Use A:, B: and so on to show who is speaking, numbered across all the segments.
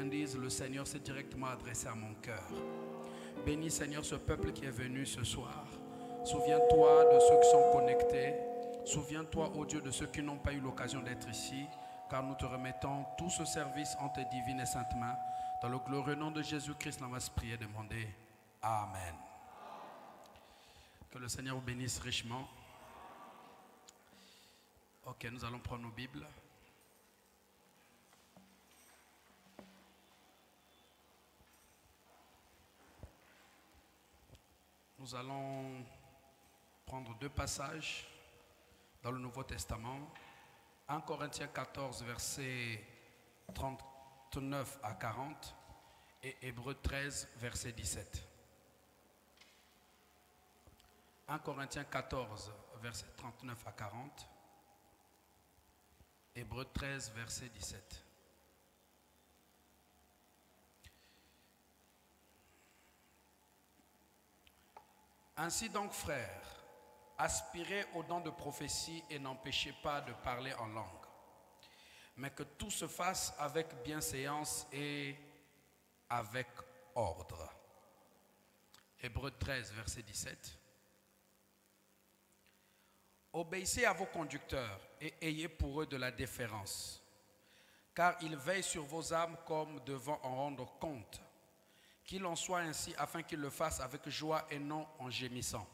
A: Disent, le Seigneur s'est directement adressé à mon cœur. Bénis Seigneur ce peuple qui est venu ce soir. Souviens-toi de ceux qui sont connectés. Souviens-toi, ô Dieu, de ceux qui n'ont pas eu l'occasion d'être ici, car nous te remettons tout ce service en tes divines et saintes mains. Dans le glorieux nom de Jésus-Christ, nous allons prier et demander Amen. Que le Seigneur vous bénisse richement. Ok, nous allons prendre nos Bibles. Nous allons prendre deux passages dans le Nouveau Testament. 1 Corinthiens 14, versets 39 à 40 et Hébreux 13, verset 17. 1 Corinthiens 14, versets 39 à 40. Hébreux 13, verset 17. Ainsi donc, frères, aspirez aux dons de prophétie et n'empêchez pas de parler en langue, mais que tout se fasse avec bienséance et avec ordre. Hébreux 13, verset 17. Obéissez à vos conducteurs et ayez pour eux de la déférence, car ils veillent sur vos âmes comme devant en rendre compte. Qu'il en soit ainsi afin qu'ils le fassent avec joie et non en gémissant,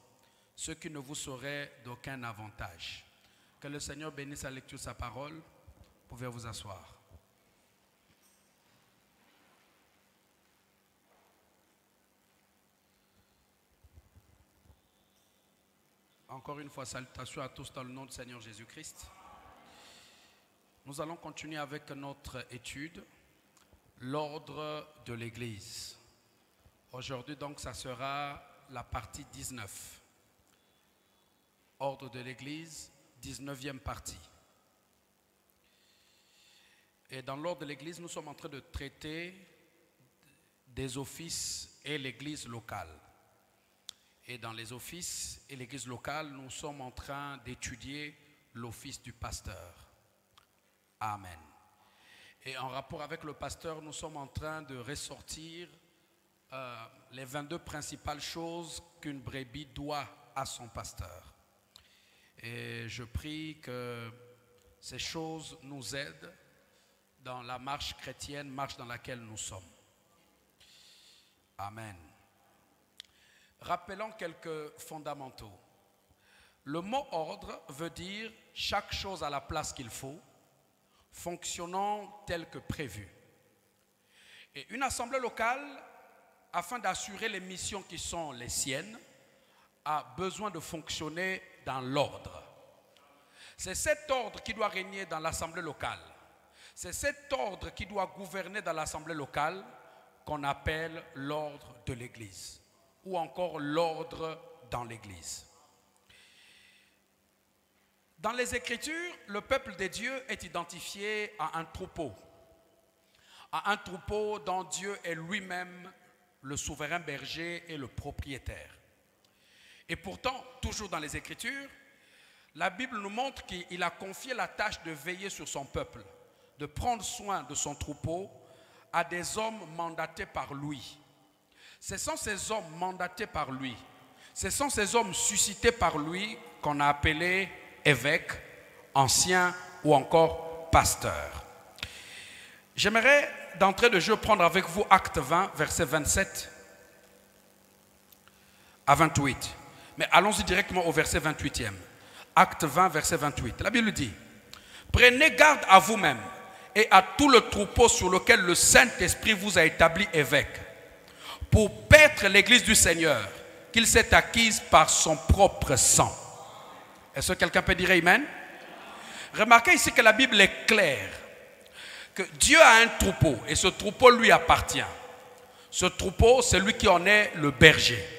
A: ce qui ne vous serait d'aucun avantage. Que le Seigneur bénisse la lecture de sa parole. Vous pouvez vous asseoir. Encore une fois, salutations à tous dans le nom du Seigneur Jésus-Christ. Nous allons continuer avec notre étude, l'ordre de l'Église. Aujourd'hui, donc, ça sera la partie 19. Ordre de l'Église, 19e partie. Et dans l'ordre de l'Église, nous sommes en train de traiter des offices et l'Église locale. Et dans les offices et l'Église locale, nous sommes en train d'étudier l'office du pasteur. Amen. Et en rapport avec le pasteur, nous sommes en train de ressortir les 22 principales choses qu'une brebis doit à son pasteur. Et je prie que ces choses nous aident dans la marche chrétienne, marche dans laquelle nous sommes. Amen. Rappelons quelques fondamentaux. Le mot ordre veut dire chaque chose à la place qu'il faut, fonctionnant tel que prévu. Et une assemblée locale, afin d'assurer les missions qui sont les siennes, a besoin de fonctionner dans l'ordre. C'est cet ordre qui doit régner dans l'assemblée locale. C'est cet ordre qui doit gouverner dans l'assemblée locale qu'on appelle l'ordre de l'Église, ou encore l'ordre dans l'Église. Dans les Écritures, le peuple de Dieu est identifié à un troupeau dont Dieu est lui-même le souverain berger et le propriétaire. Et pourtant, toujours dans les Écritures, la Bible nous montre qu'il a confié la tâche de veiller sur son peuple, de prendre soin de son troupeau à des hommes mandatés par lui. Ce sont ces hommes mandatés par lui, ce sont ces hommes suscités par lui qu'on a appelés évêques, anciens ou encore pasteurs. J'aimerais d'entrée de jeu prendre avec vous Acte 20, versets 27 à 28. Mais allons-y directement au verset 28e. Acte 20, verset 28. La Bible dit: prenez garde à vous-même et à tout le troupeau sur lequel le Saint-Esprit vous a établi évêque, pour paître l'église du Seigneur, qu'il s'est acquise par son propre sang. Est-ce que quelqu'un peut dire Amen? Remarquez ici que la Bible est claire, que Dieu a un troupeau et ce troupeau lui appartient. Ce troupeau, c'est lui qui en est le berger.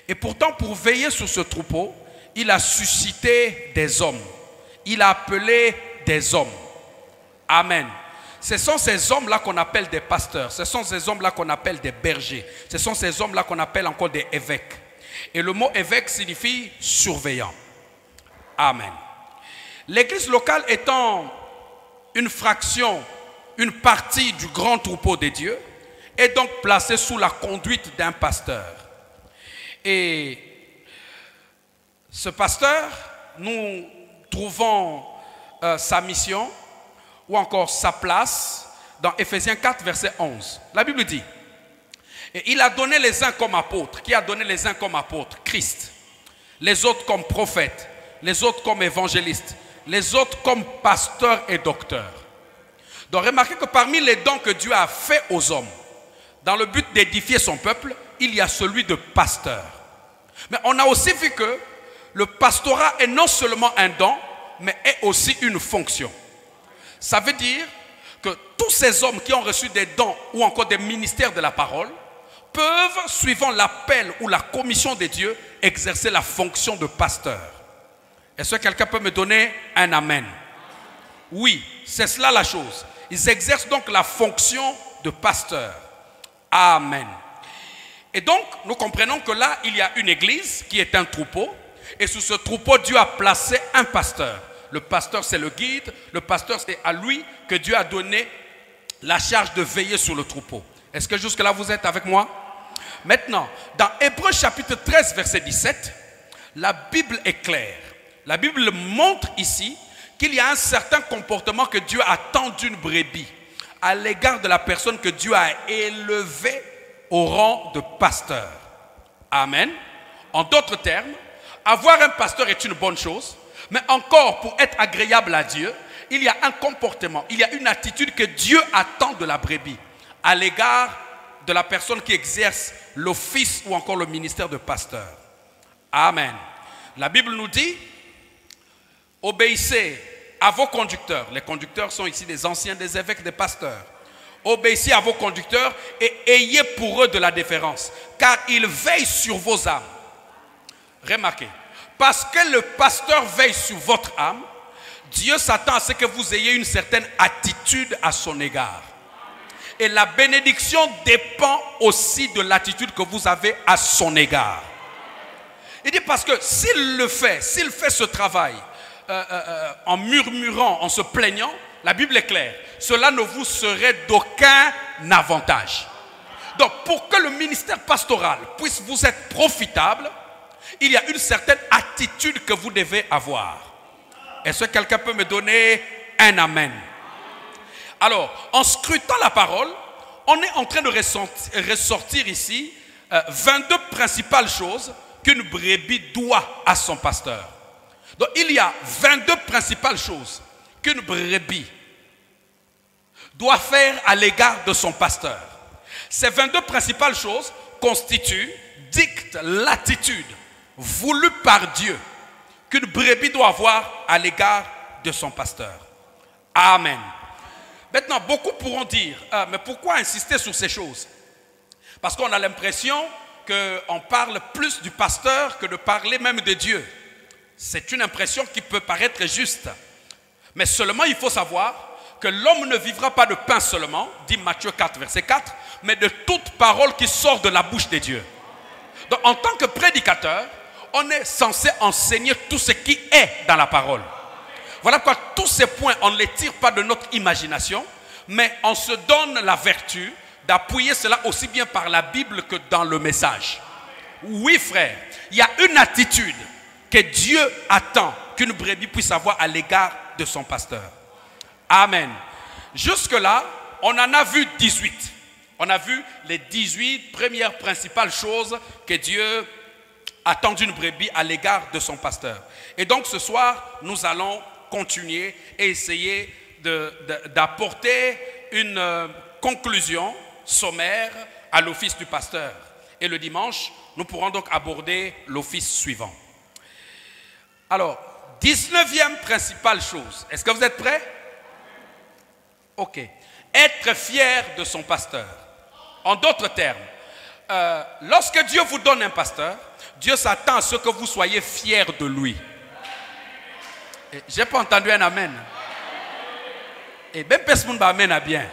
A: Et pourtant, pour veiller sur ce troupeau, il a suscité des hommes. Il a appelé des hommes. Amen. Ce sont ces hommes-là qu'on appelle des pasteurs. Ce sont ces hommes-là qu'on appelle des bergers. Ce sont ces hommes-là qu'on appelle encore des évêques. Et le mot évêque signifie surveillant. Amen. L'église locale étant une fraction une partie du grand troupeau des dieux est donc placée sous la conduite d'un pasteur. Et ce pasteur, nous trouvons sa mission ou encore sa place dans Éphésiens 4, verset 11. La Bible dit, et il a donné les uns comme apôtres. Qui a donné les uns comme apôtres? Christ. Les autres comme prophètes, les autres comme évangélistes, les autres comme pasteurs et docteurs. Donc remarquez que parmi les dons que Dieu a fait aux hommes, dans le but d'édifier son peuple, il y a celui de pasteur. Mais on a aussi vu que le pastorat est non seulement un don, mais est aussi une fonction. Ça veut dire que tous ces hommes qui ont reçu des dons ou encore des ministères de la parole peuvent, suivant l'appel ou la commission de Dieu, exercer la fonction de pasteur. Est-ce que quelqu'un peut me donner un amen? Oui, c'est cela la chose. Ils exercent donc la fonction de pasteur. Amen. Et donc, nous comprenons que là, il y a une église qui est un troupeau. Et sous ce troupeau, Dieu a placé un pasteur. Le pasteur, c'est le guide. Le pasteur, c'est à lui que Dieu a donné la charge de veiller sur le troupeau. Est-ce que jusque-là, vous êtes avec moi? Maintenant, dans Hébreux chapitre 13, verset 17, la Bible est claire. La Bible montre ici qu'il y a un certain comportement que Dieu attend d'une brebis à l'égard de la personne que Dieu a élevée au rang de pasteur. Amen. En d'autres termes, avoir un pasteur est une bonne chose, mais encore pour être agréable à Dieu, il y a un comportement, il y a une attitude que Dieu attend de la brebis à l'égard de la personne qui exerce l'office ou encore le ministère de pasteur. Amen. La Bible nous dit, obéissez à vos conducteurs. Les conducteurs sont ici des anciens, des évêques, des pasteurs. Obéissez à vos conducteurs et ayez pour eux de la déférence, car ils veillent sur vos âmes. Remarquez, parce que le pasteur veille sur votre âme, Dieu s'attend à ce que vous ayez une certaine attitude à son égard. Et la bénédiction dépend aussi de l'attitude que vous avez à son égard. Il dit parce que s'il fait ce travail en murmurant, en se plaignant, la Bible est claire, cela ne vous serait d'aucun avantage. Donc pour que le ministère pastoral puisse vous être profitable, il y a une certaine attitude que vous devez avoir. Est-ce que quelqu'un peut me donner un amen? Alors, en scrutant la parole, on est en train de ressortir ici 22 principales choses qu'une brebis doit à son pasteur. Donc, il y a 22 principales choses qu'une brebis doit faire à l'égard de son pasteur. Ces 22 principales choses dictent l'attitude voulue par Dieu qu'une brebis doit avoir à l'égard de son pasteur. Amen. Maintenant, beaucoup pourront dire, mais pourquoi insister sur ces choses? Parce qu'on a l'impression qu'on parle plus du pasteur que de parler même de Dieu. C'est une impression qui peut paraître juste. Mais seulement il faut savoir que l'homme ne vivra pas de pain seulement, dit Matthieu 4, verset 4, mais de toute parole qui sort de la bouche de Dieu. Donc en tant que prédicateur, on est censé enseigner tout ce qui est dans la parole. Voilà pourquoi tous ces points, on ne les tire pas de notre imagination, mais on se donne la vertu d'appuyer cela aussi bien par la Bible que dans le message. Oui, frère, il y a une attitude que Dieu attend qu'une brebis puisse avoir à l'égard de son pasteur. Amen. Jusque-là, on en a vu 18. On a vu les 18 premières principales choses que Dieu attend d'une brebis à l'égard de son pasteur. Et donc ce soir, nous allons continuer et essayer d'apporter une conclusion sommaire à l'office du pasteur. Et le dimanche, nous pourrons donc aborder l'office suivant. Alors, 19e principale chose. Est-ce que vous êtes prêts? Ok. Être fier de son pasteur. En d'autres termes, lorsque Dieu vous donne un pasteur, Dieu s'attend à ce que vous soyez fiers de lui. Je n'ai pas entendu un amen. Et bien, personne ne amen à bien.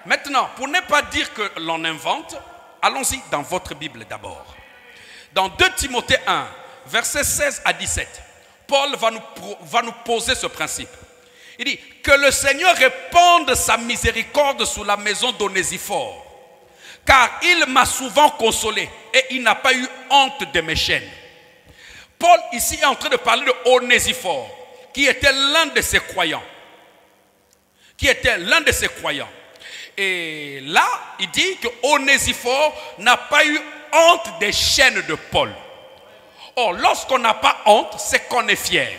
A: Maintenant, pour ne pas dire que l'on invente, allons-y dans votre Bible d'abord. Dans 2 Timothée 1, versets 16 à 17, Paul va nous poser ce principe. Il dit que le Seigneur réponde sa miséricorde sur la maison d'Onésiphore, car il m'a souvent consolé et il n'a pas eu honte de mes chaînes. Paul ici est en train de parler de Onésiphore, qui était l'un de ses croyants. Et là, il dit que Onésiphore n'a pas eu honte des chaînes de Paul. Or, lorsqu'on n'a pas honte, c'est qu'on est fier.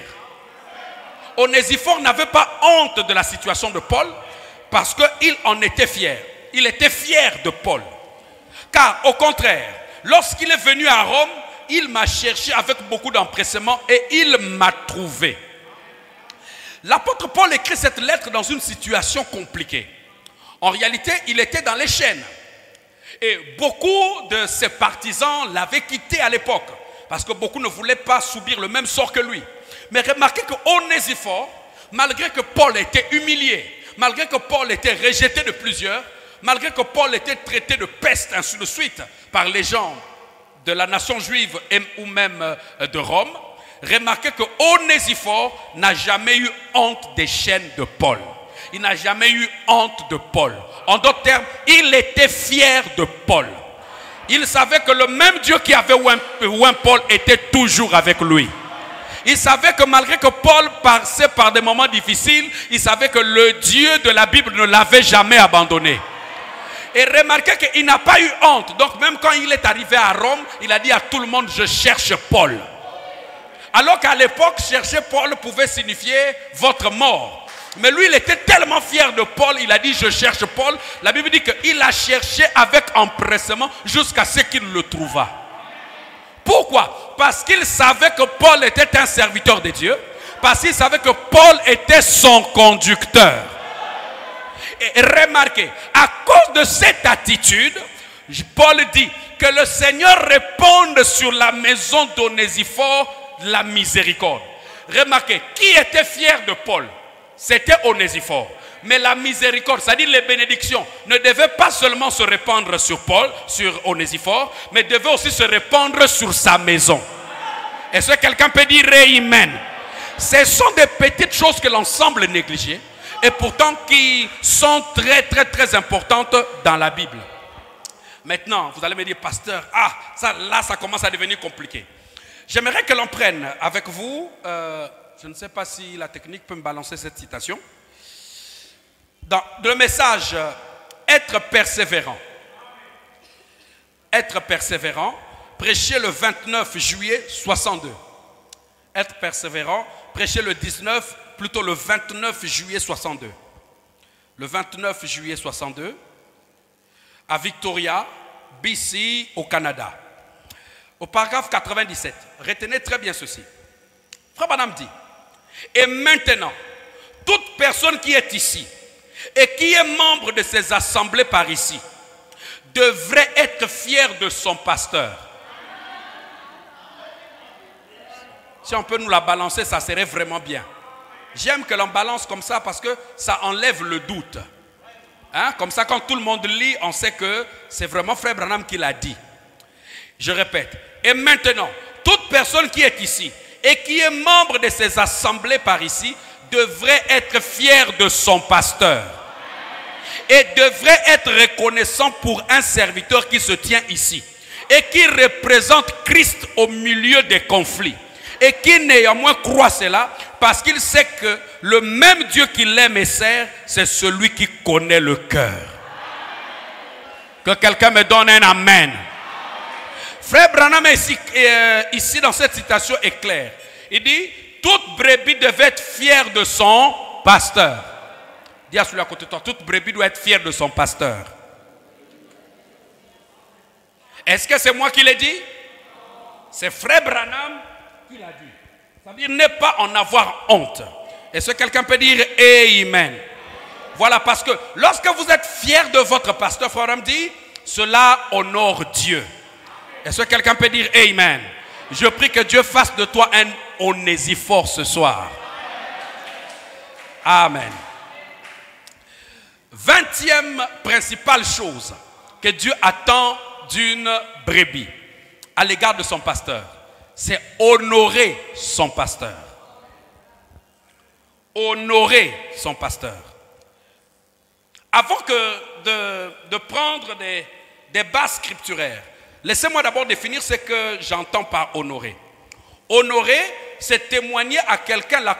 A: Onésiphore n'avait pas honte de la situation de Paul parce qu'il en était fier. Il était fier de Paul. Car au contraire, lorsqu'il est venu à Rome, il m'a cherché avec beaucoup d'empressement et il m'a trouvé. L'apôtre Paul écrit cette lettre dans une situation compliquée. En réalité, il était dans les chaînes. Et beaucoup de ses partisans l'avaient quitté à l'époque, parce que beaucoup ne voulaient pas subir le même sort que lui. Mais remarquez qu'Onésiphore, malgré que Paul était humilié, malgré que Paul était rejeté de plusieurs, malgré que Paul était traité de peste, ainsi de suite, par les gens de la nation juive ou même de Rome, remarquez que Onésiphore n'a jamais eu honte des chaînes de Paul. Il n'a jamais eu honte de Paul. En d'autres termes, il était fier de Paul. Il savait que le même Dieu qui avait oint Paul était toujours avec lui. Il savait que malgré que Paul passait par des moments difficiles, il savait que le Dieu de la Bible ne l'avait jamais abandonné. Et remarquez qu'il n'a pas eu honte. Donc même quand il est arrivé à Rome, il a dit à tout le monde, je cherche Paul. Alors qu'à l'époque, chercher Paul pouvait signifier votre mort. Mais lui, il était tellement fier de Paul, il a dit, je cherche Paul. La Bible dit qu'il a cherché avec empressement jusqu'à ce qu'il le trouva. Pourquoi? Parce qu'il savait que Paul était un serviteur de Dieu. Parce qu'il savait que Paul était son conducteur. Et remarquez, à cause de cette attitude, Paul dit que le Seigneur réponde sur la maison d'Onésiphore la miséricorde. Remarquez, qui était fier de Paul? C'était Onésiphore. Mais la miséricorde, c'est-à-dire les bénédictions, ne devaient pas seulement se répandre sur Paul, sur Onésiphore, mais devaient aussi se répandre sur sa maison. Est-ce que quelqu'un peut dire Amen? Ce sont des petites choses que l'on semble négliger, et pourtant qui sont très très très importantes dans la Bible. Maintenant, vous allez me dire, pasteur, ça commence à devenir compliqué. J'aimerais que l'on prenne avec vous, je ne sais pas si la technique peut me balancer cette citation, dans le message « Être persévérant ». Être persévérant, prêché le 29 juillet 62. Être persévérant, prêché le 29 juillet 62. Le 29 juillet 62, à Victoria, BC, au Canada. Au paragraphe 97, retenez très bien ceci. Frère Branham dit, et maintenant, toute personne qui est ici et qui est membre de ces assemblées par ici devrait être fière de son pasteur. Si on peut nous la balancer, ça serait vraiment bien. J'aime que l'on balance comme ça parce que ça enlève le doute. Hein? Comme ça, quand tout le monde lit, on sait que c'est vraiment Frère Branham qui l'a dit. Je répète. Et maintenant, toute personne qui est ici et qui est membre de ces assemblées par ici devrait être fière de son pasteur. Et devrait être reconnaissant pour un serviteur qui se tient ici. Et qui représente Christ au milieu des conflits. Et qui néanmoins croit cela parce qu'il sait que le même Dieu qui l'aime et sert, c'est celui qui connaît le cœur. Que quelqu'un me donne un amen. Frère Branham ici dans cette citation est clair. Il dit, toute brebis devait être fière de son pasteur. Dis à celui à côté de toi, toute brebis doit être fière de son pasteur. Est-ce que c'est moi qui l'ai dit? C'est Frère Branham qui l'a dit. Ça veut dire ne pas en avoir honte. Est-ce que quelqu'un peut dire Amen? Voilà, parce que lorsque vous êtes fier de votre pasteur, Frère Branham dit, cela honore Dieu. Est-ce que quelqu'un peut dire Amen? Je prie que Dieu fasse de toi un Onésiphore ce soir. Amen. 20e principale chose que Dieu attend d'une brebis à l'égard de son pasteur, c'est honorer son pasteur. honorer son pasteur. Avant de prendre des bases scripturaires, laissez-moi d'abord définir ce que j'entends par honorer. Honorer, c'est témoigner à quelqu'un la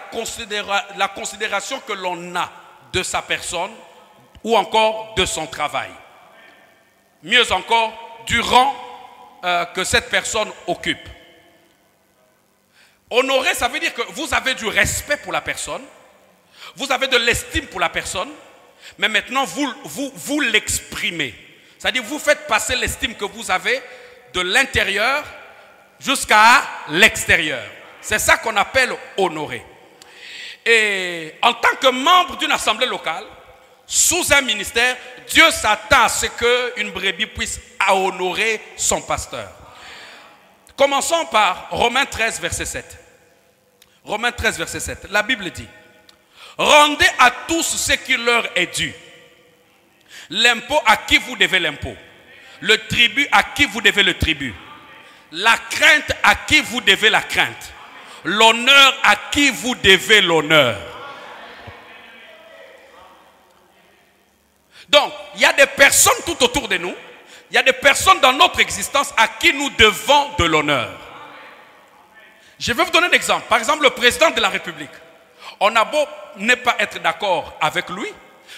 A: considération que l'on a de sa personne ou encore de son travail. Mieux encore, du rang que cette personne occupe. Honorer, ça veut dire que vous avez du respect pour la personne, vous avez de l'estime pour la personne, mais maintenant vous l'exprimez. C'est-à-dire vous faites passer l'estime que vous avez de l'intérieur jusqu'à l'extérieur. C'est ça qu'on appelle honorer. Et en tant que membre d'une assemblée locale, sous un ministère, Dieu s'attend à ce qu'une brebis puisse honorer son pasteur. Commençons par Romains 13, verset 7. Romains 13, verset 7. La Bible dit: rendez à tous ce qui leur est dû. L'impôt à qui vous devez l'impôt. Le tribut à qui vous devez le tribut. La crainte à qui vous devez la crainte. L'honneur à qui vous devez l'honneur. Donc, il y a des personnes tout autour de nous, il y a des personnes dans notre existence à qui nous devons de l'honneur. Je vais vous donner un exemple. Par exemple, le président de la République. On a beau ne pas être d'accord avec lui,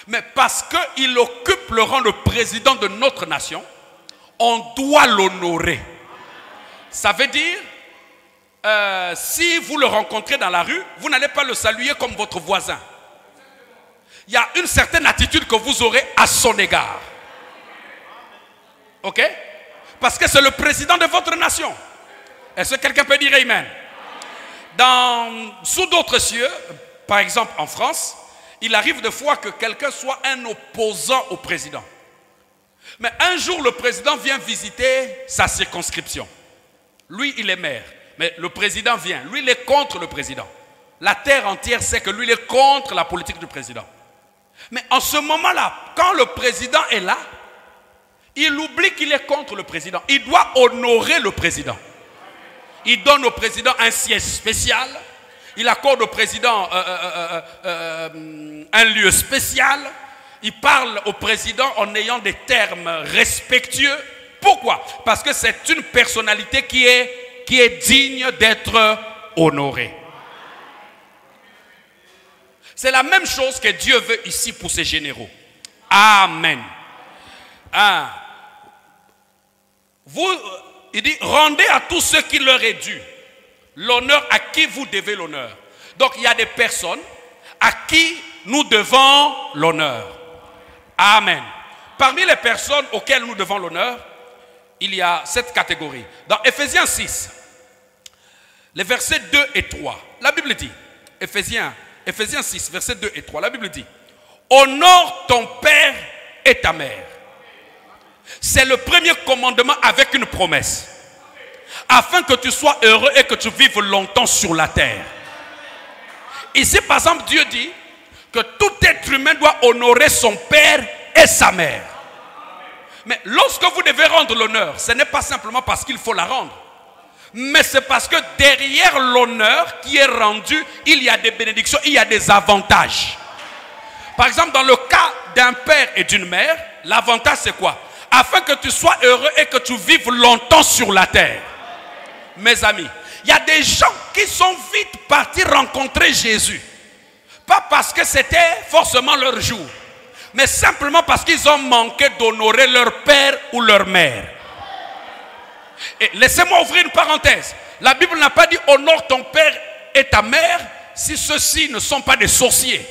A: mais parce qu'il occupe le rang de président de notre nation, on doit l'honorer. Ça veut dire, si vous le rencontrez dans la rue, vous n'allez pas le saluer comme votre voisin. Il y a une certaine attitude que vous aurez à son égard. Ok? Parce que c'est le président de votre nation. Est-ce que quelqu'un peut dire amen? Sous d'autres cieux, par exemple en France, il arrive des fois que quelqu'un soit un opposant au président. Mais un jour, le président vient visiter sa circonscription. Lui, il est maire. Mais le président vient. Lui, il est contre le président. La terre entière sait que lui, il est contre la politique du président. Mais en ce moment-là, quand le président est là, il oublie qu'il est contre le président. Il doit honorer le président. Il donne au président un siège spécial. Il accorde au président un lieu spécial. Il parle au président en ayant des termes respectueux. Pourquoi? Parce que c'est une personnalité qui est digne d'être honorée. C'est la même chose que Dieu veut ici pour ses généraux. Amen. Il dit, rendez à tous ceux qui leur est dû l'honneur à qui vous devez l'honneur. Donc il y a des personnes à qui nous devons l'honneur. Amen. Parmi les personnes auxquelles nous devons l'honneur, il y a cette catégorie. Dans Ephésiens 6, les versets 2 et 3, la Bible dit, Ephésiens 6, versets 2 et 3, la Bible dit: honore ton père et ta mère. C'est le premier commandement avec une promesse. Afin que tu sois heureux et que tu vives longtemps sur la terre. Ici, par exemple, Dieu dit que tout être humain doit honorer son père et sa mère. Mais lorsque vous devez rendre l'honneur, ce n'est pas simplement parce qu'il faut la rendre. Mais c'est parce que derrière l'honneur qui est rendu, il y a des bénédictions, il y a des avantages. Par exemple, dans le cas d'un père et d'une mère, l'avantage c'est quoi? Afin que tu sois heureux et que tu vives longtemps sur la terre. Mes amis, il y a des gens qui sont vite partis rencontrer Jésus. Pas parce que c'était forcément leur jour, mais simplement parce qu'ils ont manqué d'honorer leur père ou leur mère. Et laissez-moi ouvrir une parenthèse. La Bible n'a pas dit honore ton père et ta mère si ceux-ci ne sont pas des sorciers.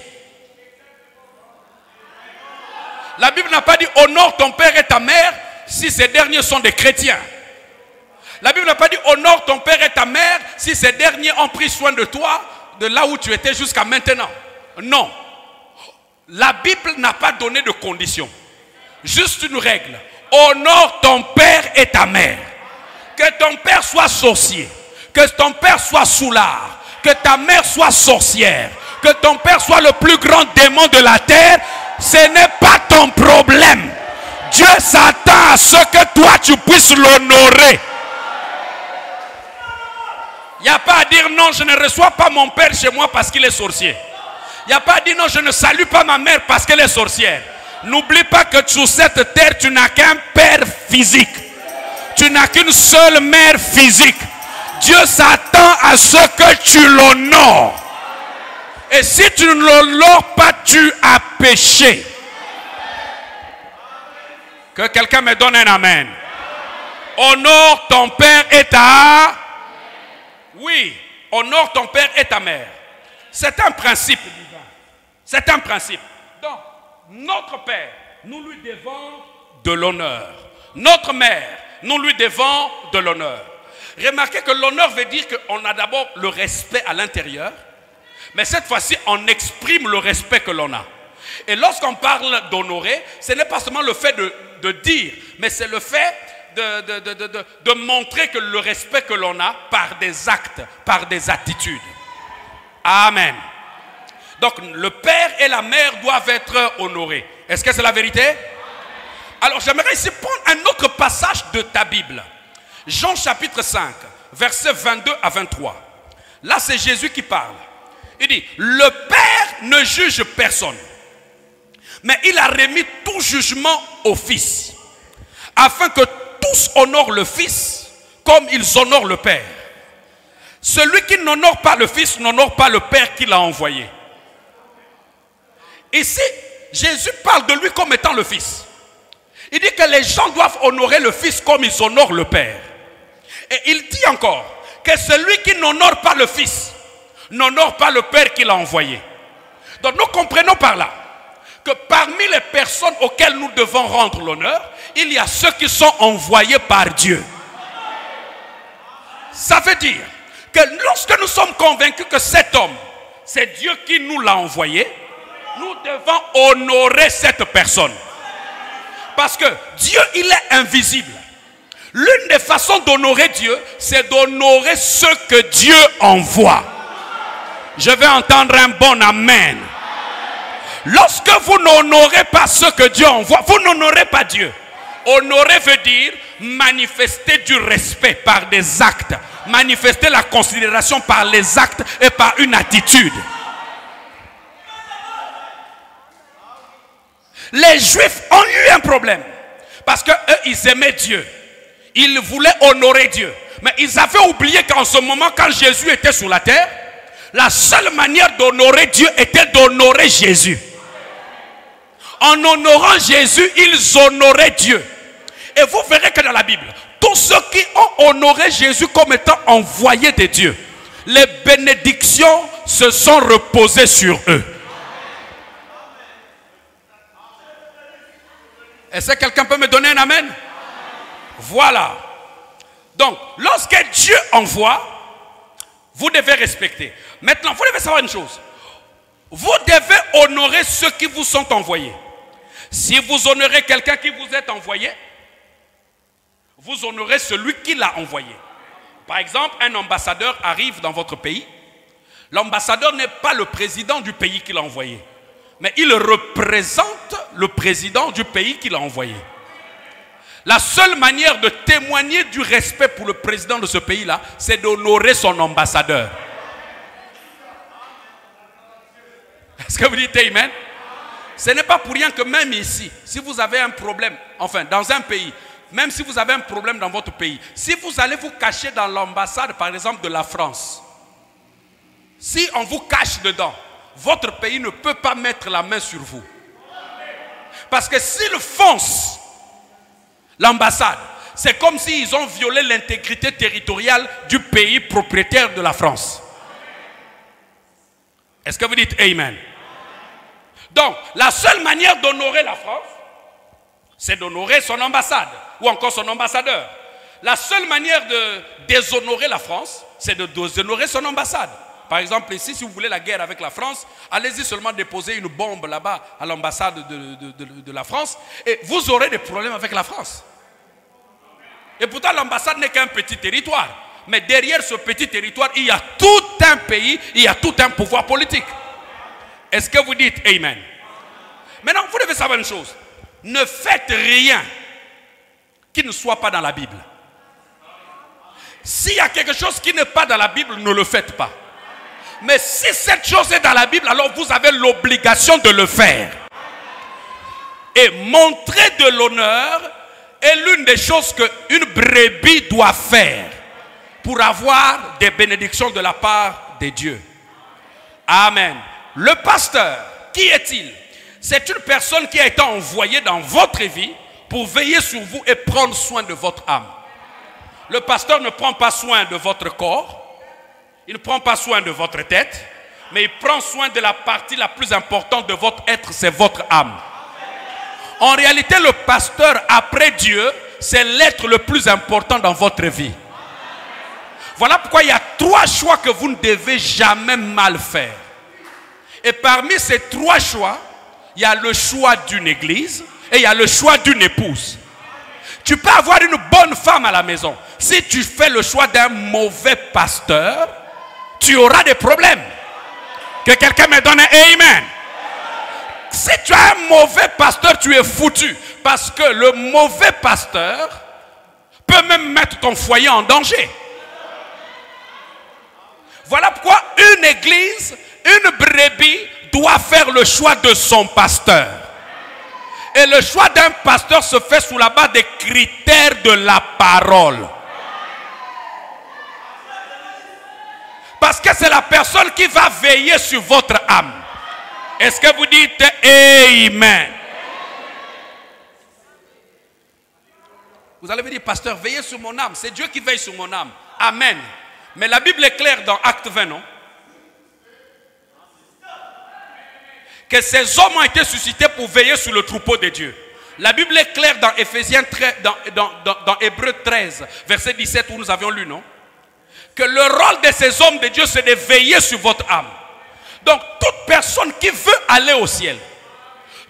A: La Bible n'a pas dit honore ton père et ta mère si ces derniers sont des chrétiens. La Bible n'a pas dit honore ton père et ta mère si ces derniers ont pris soin de toi de là où tu étais jusqu'à maintenant. Non. La Bible n'a pas donné de condition. Juste une règle. Honore ton père et ta mère. Que ton père soit sorcier. Que ton père soit soulard. Que ta mère soit sorcière. Que ton père soit le plus grand démon de la terre. Ce n'est pas ton problème. Dieu s'attend à ce que toi tu puisses l'honorer. Il n'y a pas à dire non, je ne reçois pas mon père chez moi parce qu'il est sorcier. Il Il n'y a pas dit non, je ne salue pas ma mère parce qu'elle est sorcière. N'oublie pas que sur cette terre, tu n'as qu'un père physique. Tu n'as qu'une seule mère physique. Dieu s'attend à ce que tu l'honores. Et si tu ne l'honores pas, tu as péché. Que quelqu'un me donne un amen. Honore ton père et ta... Oui, honore ton père et ta mère. C'est un principe divin. C'est un principe. Donc, notre père, nous lui devons de l'honneur. Notre mère, nous lui devons de l'honneur. Remarquez que l'honneur veut dire qu'on a d'abord le respect à l'intérieur. Mais cette fois-ci, on exprime le respect que l'on a. Et lorsqu'on parle d'honorer, ce n'est pas seulement le fait de dire, mais c'est le fait de montrer que le respect que l'on a par des actes, par des attitudes. Amen. Donc, le père et la mère doivent être honorés. Est-ce que c'est la vérité? Alors, j'aimerais ici prendre un autre passage de ta Bible. Jean chapitre 5, versets 22 à 23. Là, c'est Jésus qui parle. Il dit, le Père ne juge personne, mais il a remis tout jugement au Fils, afin que tous honorent le Fils comme ils honorent le Père. Celui qui n'honore pas le Fils n'honore pas le Père qui l'a envoyé. Ici, Jésus parle de lui comme étant le Fils. Il dit que les gens doivent honorer le Fils comme ils honorent le Père. Et il dit encore que celui qui n'honore pas le Fils n'honore pas le Père qui l'a envoyé. Donc nous comprenons par là que parmi les personnes auxquelles nous devons rendre l'honneur, il y a ceux qui sont envoyés par Dieu. Ça veut dire que lorsque nous sommes convaincus que cet homme, c'est Dieu qui nous l'a envoyé, nous devons honorer cette personne. Parce que Dieu, il est invisible. L'une des façons d'honorer Dieu, c'est d'honorer ceux que Dieu envoie. Je vais entendre un bon amen. Lorsque vous n'honorez pas ceux que Dieu envoie, vous n'honorez pas Dieu. Honorer veut dire manifester du respect par des actes. Manifester la considération par les actes et par une attitude. Les Juifs ont eu un problème. Parce qu'eux, ils aimaient Dieu. Ils voulaient honorer Dieu. Mais ils avaient oublié qu'en ce moment, quand Jésus était sur la terre, la seule manière d'honorer Dieu était d'honorer Jésus. En honorant Jésus, ils honoraient Dieu. Et vous verrez que dans la Bible, tous ceux qui ont honoré Jésus comme étant envoyés de Dieu, les bénédictions se sont reposées sur eux. Est-ce que quelqu'un peut me donner un amen? Voilà. Donc, lorsque Dieu envoie, vous devez respecter. Maintenant, vous devez savoir une chose. Vous devez honorer ceux qui vous sont envoyés. Si vous honorez quelqu'un qui vous est envoyé, vous honorez celui qui l'a envoyé. Par exemple, un ambassadeur arrive dans votre pays. L'ambassadeur n'est pas le président du pays qui l'a envoyé, mais il représente le président du pays qui l'a envoyé. La seule manière de témoigner du respect pour le président de ce pays-là, c'est d'honorer son ambassadeur. Est-ce que vous dites amen? Ce n'est pas pour rien que même ici, si vous avez un problème, enfin dans un pays, même si vous avez un problème dans votre pays, si vous allez vous cacher dans l'ambassade par exemple de la France, si on vous cache dedans, votre pays ne peut pas mettre la main sur vous. Parce que s'ils foncent l'ambassade, c'est comme s'ils ont violé l'intégrité territoriale du pays propriétaire de la France. Est-ce que vous dites amen? Donc, la seule manière d'honorer la France, c'est d'honorer son ambassade ou encore son ambassadeur. La seule manière de déshonorer la France, c'est de déshonorer son ambassade. Par exemple, ici, si vous voulez la guerre avec la France, allez-y seulement déposer une bombe là-bas à l'ambassade de la France et vous aurez des problèmes avec la France. Et pourtant, l'ambassade n'est qu'un petit territoire. Mais derrière ce petit territoire, il y a tout un pays, il y a tout un pouvoir politique. Est-ce que vous dites amen? Maintenant, vous devez savoir une chose. Ne faites rien qui ne soit pas dans la Bible. S'il y a quelque chose qui n'est pas dans la Bible, ne le faites pas. Mais si cette chose est dans la Bible, alors vous avez l'obligation de le faire. Et montrer de l'honneur est l'une des choses qu'une brebis doit faire pour avoir des bénédictions de la part de Dieu. Amen. Le pasteur, qui est-il? C'est une personne qui a été envoyée dans votre vie pour veiller sur vous et prendre soin de votre âme. Le pasteur ne prend pas soin de votre corps, il ne prend pas soin de votre tête, mais il prend soin de la partie la plus importante de votre être, c'est votre âme. En réalité, le pasteur, après Dieu, c'est l'être le plus important dans votre vie. Voilà pourquoi il y a 3 choix que vous ne devez jamais mal faire. Et parmi ces 3 choix, il y a le choix d'une église et il y a le choix d'une épouse. Tu peux avoir une bonne femme à la maison. Si tu fais le choix d'un mauvais pasteur, tu auras des problèmes. Que quelqu'un me donne un amen. Si tu as un mauvais pasteur, tu es foutu. Parce que le mauvais pasteur peut même mettre ton foyer en danger. Voilà pourquoi une église, une brebis doit faire le choix de son pasteur. Et le choix d'un pasteur se fait sous la base des critères de la parole. Parce que c'est la personne qui va veiller sur votre âme. Est-ce que vous dites amen? Vous allez me dire, pasteur, veillez sur mon âme. C'est Dieu qui veille sur mon âme. Amen. Mais la Bible est claire dans Acte 20, non? Que ces hommes ont été suscités pour veiller sur le troupeau de Dieu. La Bible est claire dans Éphésiens 13, dans Hébreux 13, verset 17 où nous avions lu, non? Que le rôle de ces hommes de Dieu, c'est de veiller sur votre âme. Donc, toute personne qui veut aller au ciel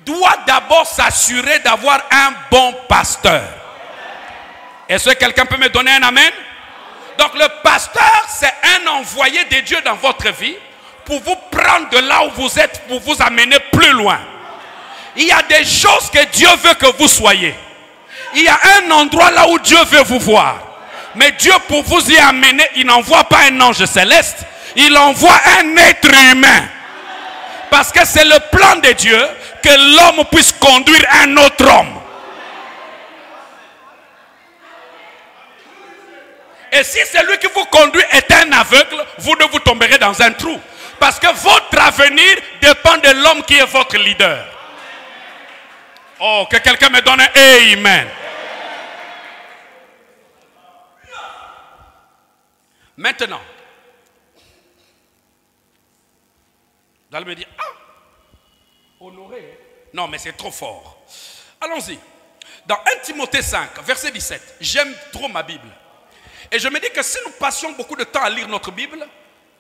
A: doit d'abord s'assurer d'avoir un bon pasteur. Est-ce que quelqu'un peut me donner un amen? Donc, le pasteur, c'est un envoyé de Dieu dans votre vie pour vous prendre de là où vous êtes, pour vous amener plus loin. Il y a des choses que Dieu veut que vous soyez. Il y a un endroit là où Dieu veut vous voir. Mais Dieu, pour vous y amener, il n'envoie pas un ange céleste. Il envoie un être humain. Parce que c'est le plan de Dieu que l'homme puisse conduire un autre homme. Et si celui qui vous conduit est un aveugle, vous ne vous tomberez dans un trou. Parce que votre avenir dépend de l'homme qui est votre leader. Oh, que quelqu'un me donne un amen. Maintenant, vous allez me dire, ah, honoré. Non, mais c'est trop fort. Allons-y. Dans 1 Timothée 5, verset 17, j'aime trop ma Bible. Et je me dis que si nous passions beaucoup de temps à lire notre Bible,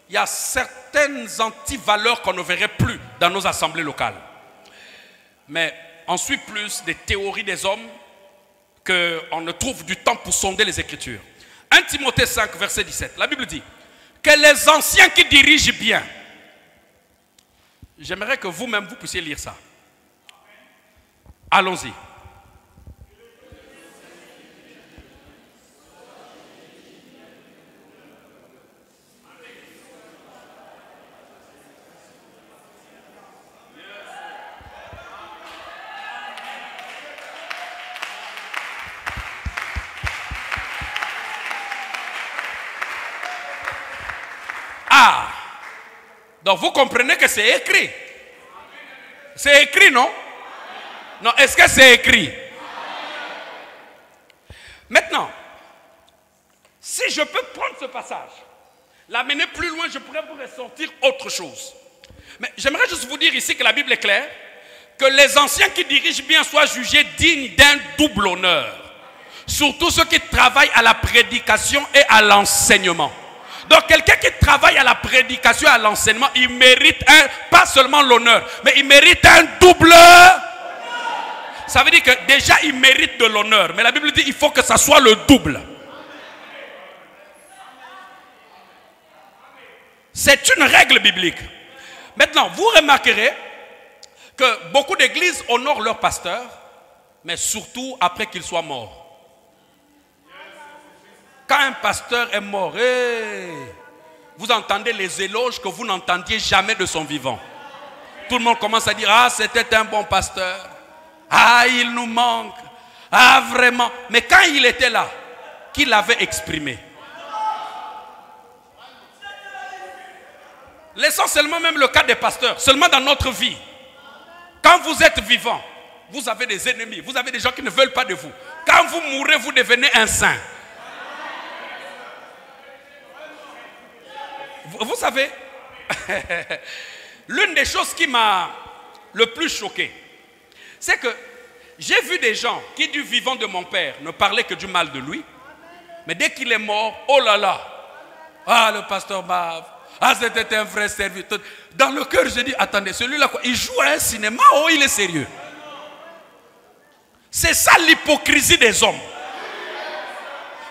A: il y a certaines anti-valeurs qu'on ne verrait plus dans nos assemblées locales. Mais on suit plus des théories des hommes qu'on ne trouve du temps pour sonder les Écritures. 1 Timothée 5, verset 17. La Bible dit que les anciens qui dirigent bien. J'aimerais que vous-même vous puissiez lire ça. Allons-y. Ah, donc vous comprenez que c'est écrit. C'est écrit, non? Non, est-ce que c'est écrit? Maintenant, si je peux prendre ce passage, l'amener plus loin, je pourrais vous ressentir autre chose. Mais j'aimerais juste vous dire ici que la Bible est claire, que les anciens qui dirigent bien soient jugés dignes d'un double honneur. Surtout ceux qui travaillent à la prédication et à l'enseignement. Donc quelqu'un qui travaille à la prédication et à l'enseignement, il mérite pas seulement l'honneur, mais il mérite un double. Ça veut dire que déjà il mérite de l'honneur, mais la Bible dit qu'il faut que ça soit le double. C'est une règle biblique. Maintenant, vous remarquerez que beaucoup d'églises honorent leur pasteur, mais surtout après qu'il soit mort. Quand un pasteur est mort, vous entendez les éloges que vous n'entendiez jamais de son vivant. Tout le monde commence à dire, ah, c'était un bon pasteur. Ah, il nous manque. Ah, vraiment. Mais quand il était là, qui l'avait exprimé? Laissons seulement même le cas des pasteurs, seulement dans notre vie. Quand vous êtes vivant, vous avez des ennemis, vous avez des gens qui ne veulent pas de vous. Quand vous mourrez, vous devenez un saint. Vous savez, l'une des choses qui m'a le plus choqué, c'est que j'ai vu des gens qui du vivant de mon père ne parlaient que du mal de lui. Mais dès qu'il est mort, oh là là, ah le pasteur Bave, ah c'était un vrai serviteur. Dans le cœur, je dis, attendez, celui-là, quoi, il joue à un cinéma, oh il est sérieux. C'est ça l'hypocrisie des hommes.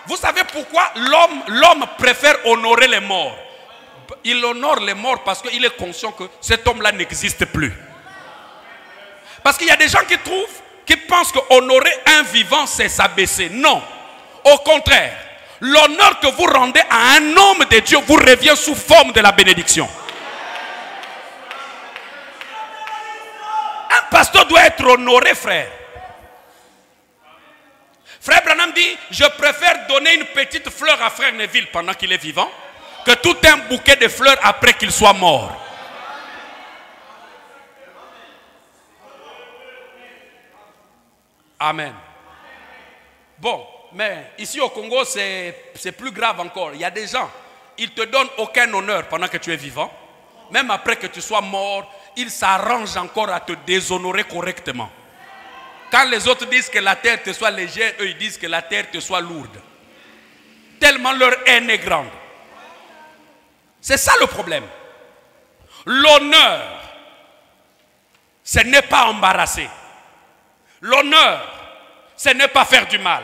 A: Vous savez pourquoi l'homme préfère honorer les morts? Il honore les morts parce qu'il est conscient que cet homme-là n'existe plus. Parce qu'il y a des gens qui pensent que honorer un vivant, c'est s'abaisser. Non. Au contraire, l'honneur que vous rendez à un homme de Dieu vous revient sous forme de la bénédiction. Un pasteur doit être honoré, frère. Frère Branham dit, je préfère donner une petite fleur à frère Neville pendant qu'il est vivant que tout un bouquet de fleurs après qu'il soit mort. Amen. Bon, mais ici au Congo, c'est plus grave encore. Il y a des gens, ils ne te donnent aucun honneur pendant que tu es vivant. Même après que tu sois mort, ils s'arrangent encore à te déshonorer correctement. Quand les autres disent que la terre te soit légère, eux ils disent que la terre te soit lourde. Tellement leur haine est grande. C'est ça le problème. L'honneur, ce n'est pas embarrasser. L'honneur, ce n'est pas faire du mal.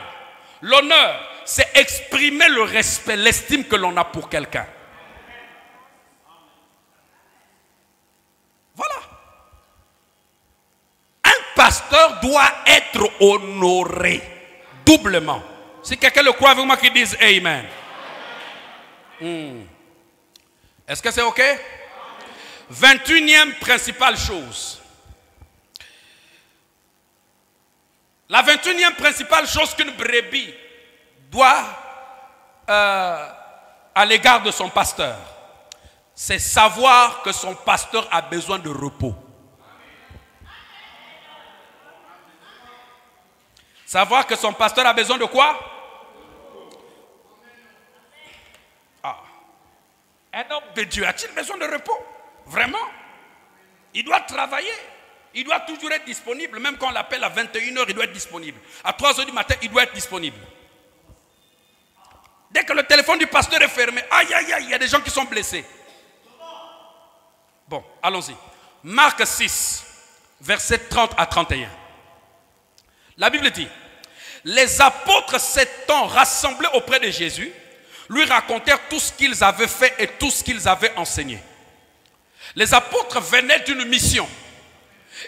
A: L'honneur, c'est exprimer le respect, l'estime que l'on a pour quelqu'un. Voilà. Un pasteur doit être honoré doublement. Si quelqu'un le croit avec moi, qu'il dise Amen. Est-ce que c'est OK? 21e principale chose. La 21e principale chose qu'une brebis doit à l'égard de son pasteur, c'est savoir que son pasteur a besoin de repos. Savoir que son pasteur a besoin de quoi? Un homme de Dieu a-t-il besoin de repos? Vraiment? Il doit travailler. Il doit toujours être disponible. Même quand on l'appelle à 21h, il doit être disponible. À 3h du matin, il doit être disponible. Dès que le téléphone du pasteur est fermé, aïe, aïe, aïe, il y a des gens qui sont blessés. Bon, allons-y. Marc 6, versets 30 à 31. La Bible dit, les apôtres s'étant rassemblés auprès de Jésus, lui racontèrent tout ce qu'ils avaient fait et tout ce qu'ils avaient enseigné. Les apôtres venaient d'une mission.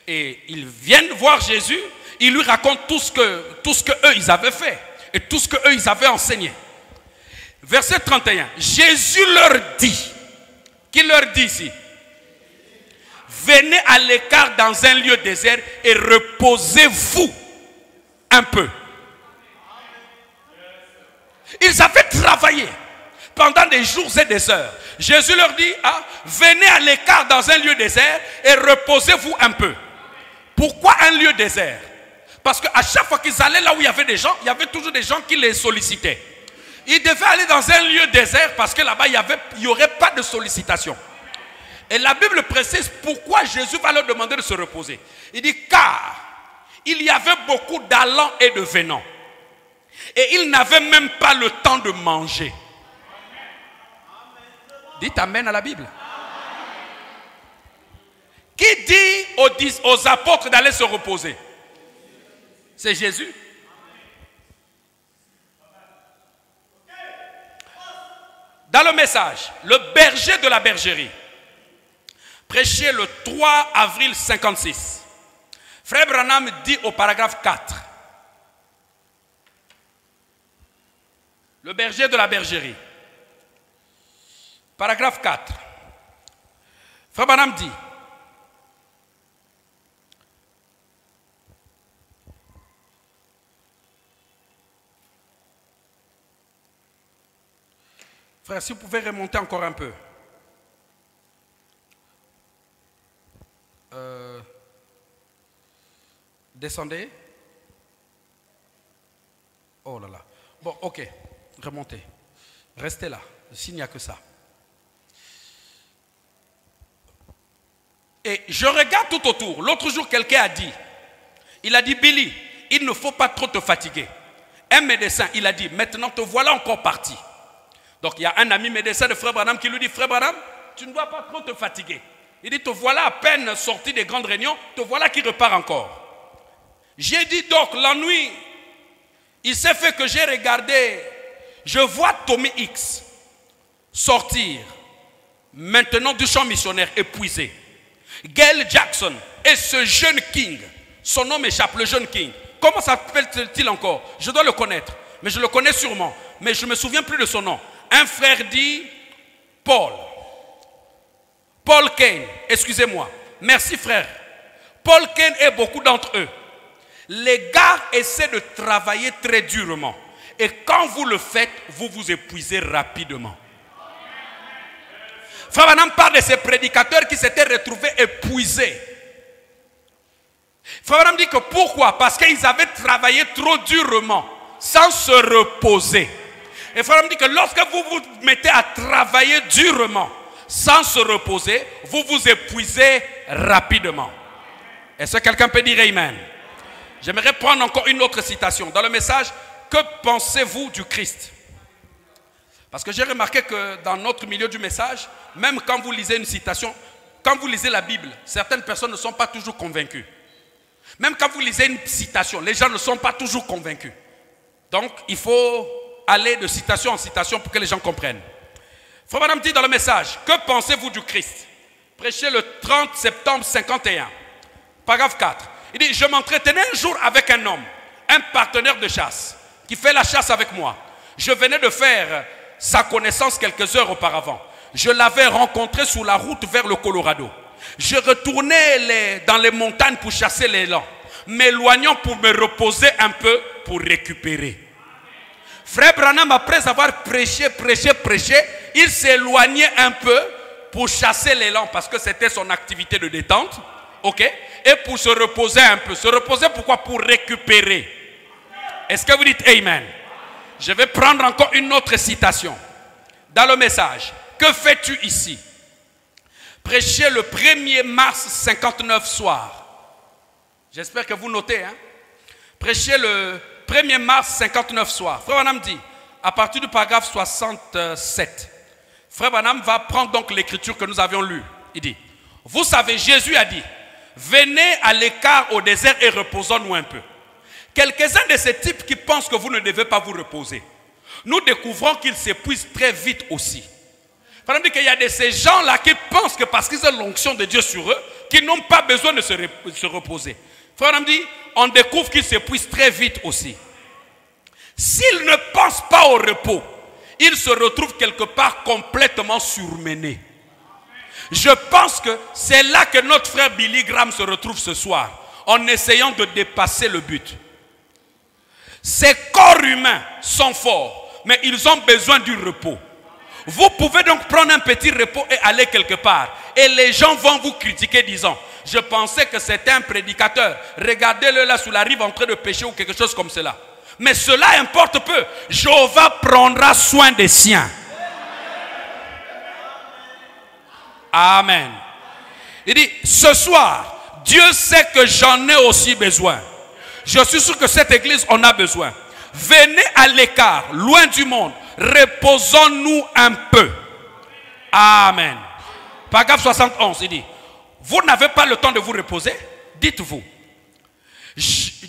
A: Et ils viennent voir Jésus, ils lui racontent tout ce que eux ils avaient fait et tout ce que eux ils avaient enseigné. Verset 31, Jésus leur dit, qui leur dit ici? Venez à l'écart dans un lieu désert et reposez-vous un peu. Ils avaient travaillé pendant des jours et des heures. Jésus leur dit, venez à l'écart dans un lieu désert et reposez-vous un peu. Pourquoi un lieu désert? Parce qu'à chaque fois qu'ils allaient là où il y avait des gens, il y avait toujours des gens qui les sollicitaient. Ils devaient aller dans un lieu désert parce que là-bas, il n'y aurait pas de sollicitation. Et la Bible précise pourquoi Jésus va leur demander de se reposer. Il dit, car il y avait beaucoup d'allants et de venants. Et ils n'avaient même pas le temps de manger. Dites Amen à la Bible. Qui dit aux apôtres d'aller se reposer? C'est Jésus. Dans le message, le berger de la bergerie, prêché le 3 avril 56, Frère Branham dit au paragraphe 4, le berger de la bergerie, Paragraphe 4. Frère Branham dit, frère, si vous pouvez remonter encore un peu. Descendez. Oh là là. Bon, ok. Remontez. Restez là. S'il n'y a que ça. Et je regarde tout autour. L'autre jour, quelqu'un a dit, il a dit, Billy, il ne faut pas trop te fatiguer. Un médecin, il a dit, maintenant te voilà encore parti. Donc il y a un ami médecin de Frère Branham qui lui dit, Frère Branham, tu ne dois pas trop te fatiguer. Il dit, te voilà à peine sorti des grandes réunions, te voilà qui repart encore. J'ai dit donc, l'ennui, il s'est fait que j'ai regardé, je vois Tommy X sortir maintenant du champ missionnaire épuisé. Gail Jackson et ce jeune King, son nom m'échappe, le jeune King. Comment s'appelle-t-il encore? Je dois le connaître, mais je le connais sûrement, mais je ne me souviens plus de son nom. Un frère dit Paul Kane, excusez-moi. Merci frère. Paul Kane et beaucoup d'entre eux. Les gars essaient de travailler très durement. Et quand vous le faites, vous vous épuisez rapidement. Frère Branham parle de ces prédicateurs qui s'étaient retrouvés épuisés. Frère Branham dit que pourquoi? Parce qu'ils avaient travaillé trop durement, sans se reposer. Et Frère Branham dit que lorsque vous vous mettez à travailler durement, sans se reposer, vous vous épuisez rapidement. Est-ce que quelqu'un peut dire Amen? J'aimerais prendre encore une autre citation. Dans le message, que pensez-vous du Christ? Parce que j'ai remarqué que dans notre milieu du message, même quand vous lisez une citation, quand vous lisez la Bible, certaines personnes ne sont pas toujours convaincues. Même quand vous lisez une citation, les gens ne sont pas toujours convaincus. Donc, il faut aller de citation en citation pour que les gens comprennent. Frère Branham dit dans le message, que pensez-vous du Christ? Prêché le 30 septembre 51, paragraphe 4. Il dit, je m'entretenais un jour avec un homme, un partenaire de chasse, qui fait la chasse avec moi. Je venais de faire sa connaissance quelques heures auparavant. Je l'avais rencontré sur la route vers le Colorado. Je retournais dans les montagnes pour chasser l'élan, m'éloignant pour me reposer un peu, pour récupérer. Frère Branham, après avoir prêché, il s'éloignait un peu pour chasser l'élan parce que c'était son activité de détente. Ok? Et pour se reposer un peu. Se reposer pourquoi? Pour récupérer. Est-ce que vous dites Amen? Je vais prendre encore une autre citation. Dans le message. Que fais-tu ici? Prêché le 1er mars 59 soir. J'espère que vous notez. Hein? Prêché le 1er mars 59 soir. Frère Branham dit, à partir du paragraphe 67, Frère Branham va prendre donc l'écriture que nous avions lue. Il dit, vous savez, Jésus a dit, venez à l'écart au désert et reposons-nous un peu. Quelques-uns de ces types qui pensent que vous ne devez pas vous reposer, nous découvrons qu'ils s'épuisent très vite aussi. Frère Branham dit qu'il y a de ces gens-là qui pensent que parce qu'ils ont l'onction de Dieu sur eux, qu'ils n'ont pas besoin de se reposer. Frère Branham dit, on découvre qu'ils s'épuisent très vite aussi. S'ils ne pensent pas au repos, ils se retrouvent quelque part complètement surmenés. Je pense que c'est là que notre frère Billy Graham se retrouve ce soir, en essayant de dépasser le but. Ces corps humains sont forts, mais ils ont besoin du repos. Vous pouvez donc prendre un petit repos et aller quelque part. Et les gens vont vous critiquer disant, je pensais que c'était un prédicateur. Regardez-le là sous la rive en train de pécher ou quelque chose comme cela. Mais cela importe peu. Jéhovah prendra soin des siens. Amen. Il dit, ce soir, Dieu sait que j'en ai aussi besoin. Je suis sûr que cette église en a besoin. Venez à l'écart, loin du monde. Reposons-nous un peu. Amen. Paragraphe 71, il dit, vous n'avez pas le temps de vous reposer? Dites-vous.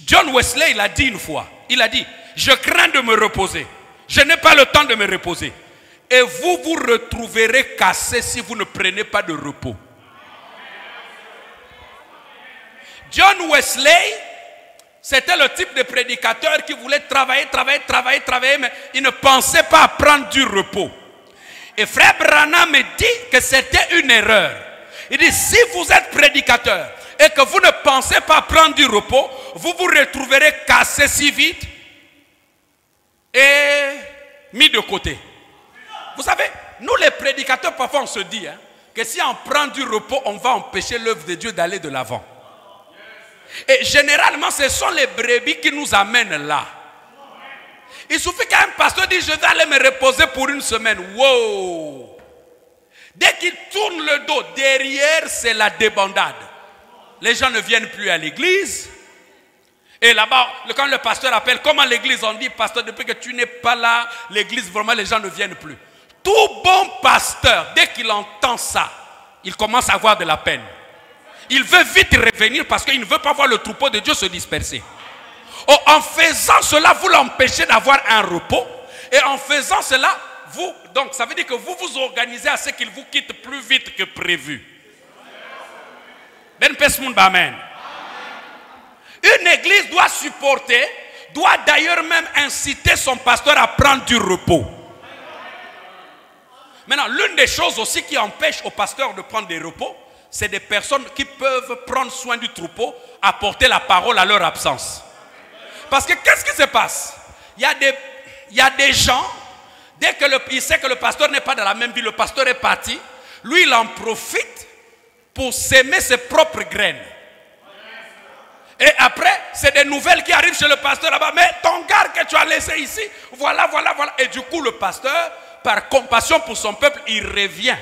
A: John Wesley, il a dit une fois, il a dit, je crains de me reposer. Je n'ai pas le temps de me reposer. Et vous vous retrouverez cassé si vous ne prenez pas de repos. John Wesley, c'était le type de prédicateur qui voulait travailler, mais il ne pensait pas à prendre du repos. Et frère Branham me dit que c'était une erreur. Il dit, si vous êtes prédicateur et que vous ne pensez pas prendre du repos, vous vous retrouverez cassé si vite et mis de côté. Vous savez, nous les prédicateurs, parfois on se dit que si on prend du repos, on va empêcher l'œuvre de Dieu d'aller de l'avant. Et généralement, ce sont les brebis qui nous amènent là. Il suffit qu'un pasteur dise, je vais aller me reposer pour une semaine. Wow! Dès qu'il tourne le dos, derrière, c'est la débandade. Les gens ne viennent plus à l'église. Et là-bas, quand le pasteur appelle, comme à l'église, on dit, pasteur, depuis que tu n'es pas là, l'église, vraiment, les gens ne viennent plus. Tout bon pasteur, dès qu'il entend ça, il commence à avoir de la peine. Il veut vite revenir parce qu'il ne veut pas voir le troupeau de Dieu se disperser. Oh, en faisant cela, vous l'empêchez d'avoir un repos. Et en faisant cela, donc ça veut dire que vous vous organisez à ce qu'il vous quitte plus vite que prévu. Amen. Une église doit supporter, doit d'ailleurs même inciter son pasteur à prendre du repos. Maintenant, l'une des choses aussi qui empêche au pasteur de prendre des repos, c'est des personnes qui peuvent prendre soin du troupeau, apporter la parole à leur absence. Parce que qu'est-ce qui se passe? Il y a des gens, dès qu'il sait que le pasteur n'est pas dans la même ville, le pasteur est parti, lui il en profite pour s'aimer ses propres graines. Et après, c'est des nouvelles qui arrivent chez le pasteur là-bas. Mais ton gars que tu as laissé ici, voilà. Et du coup, le pasteur, par compassion pour son peuple, il revient.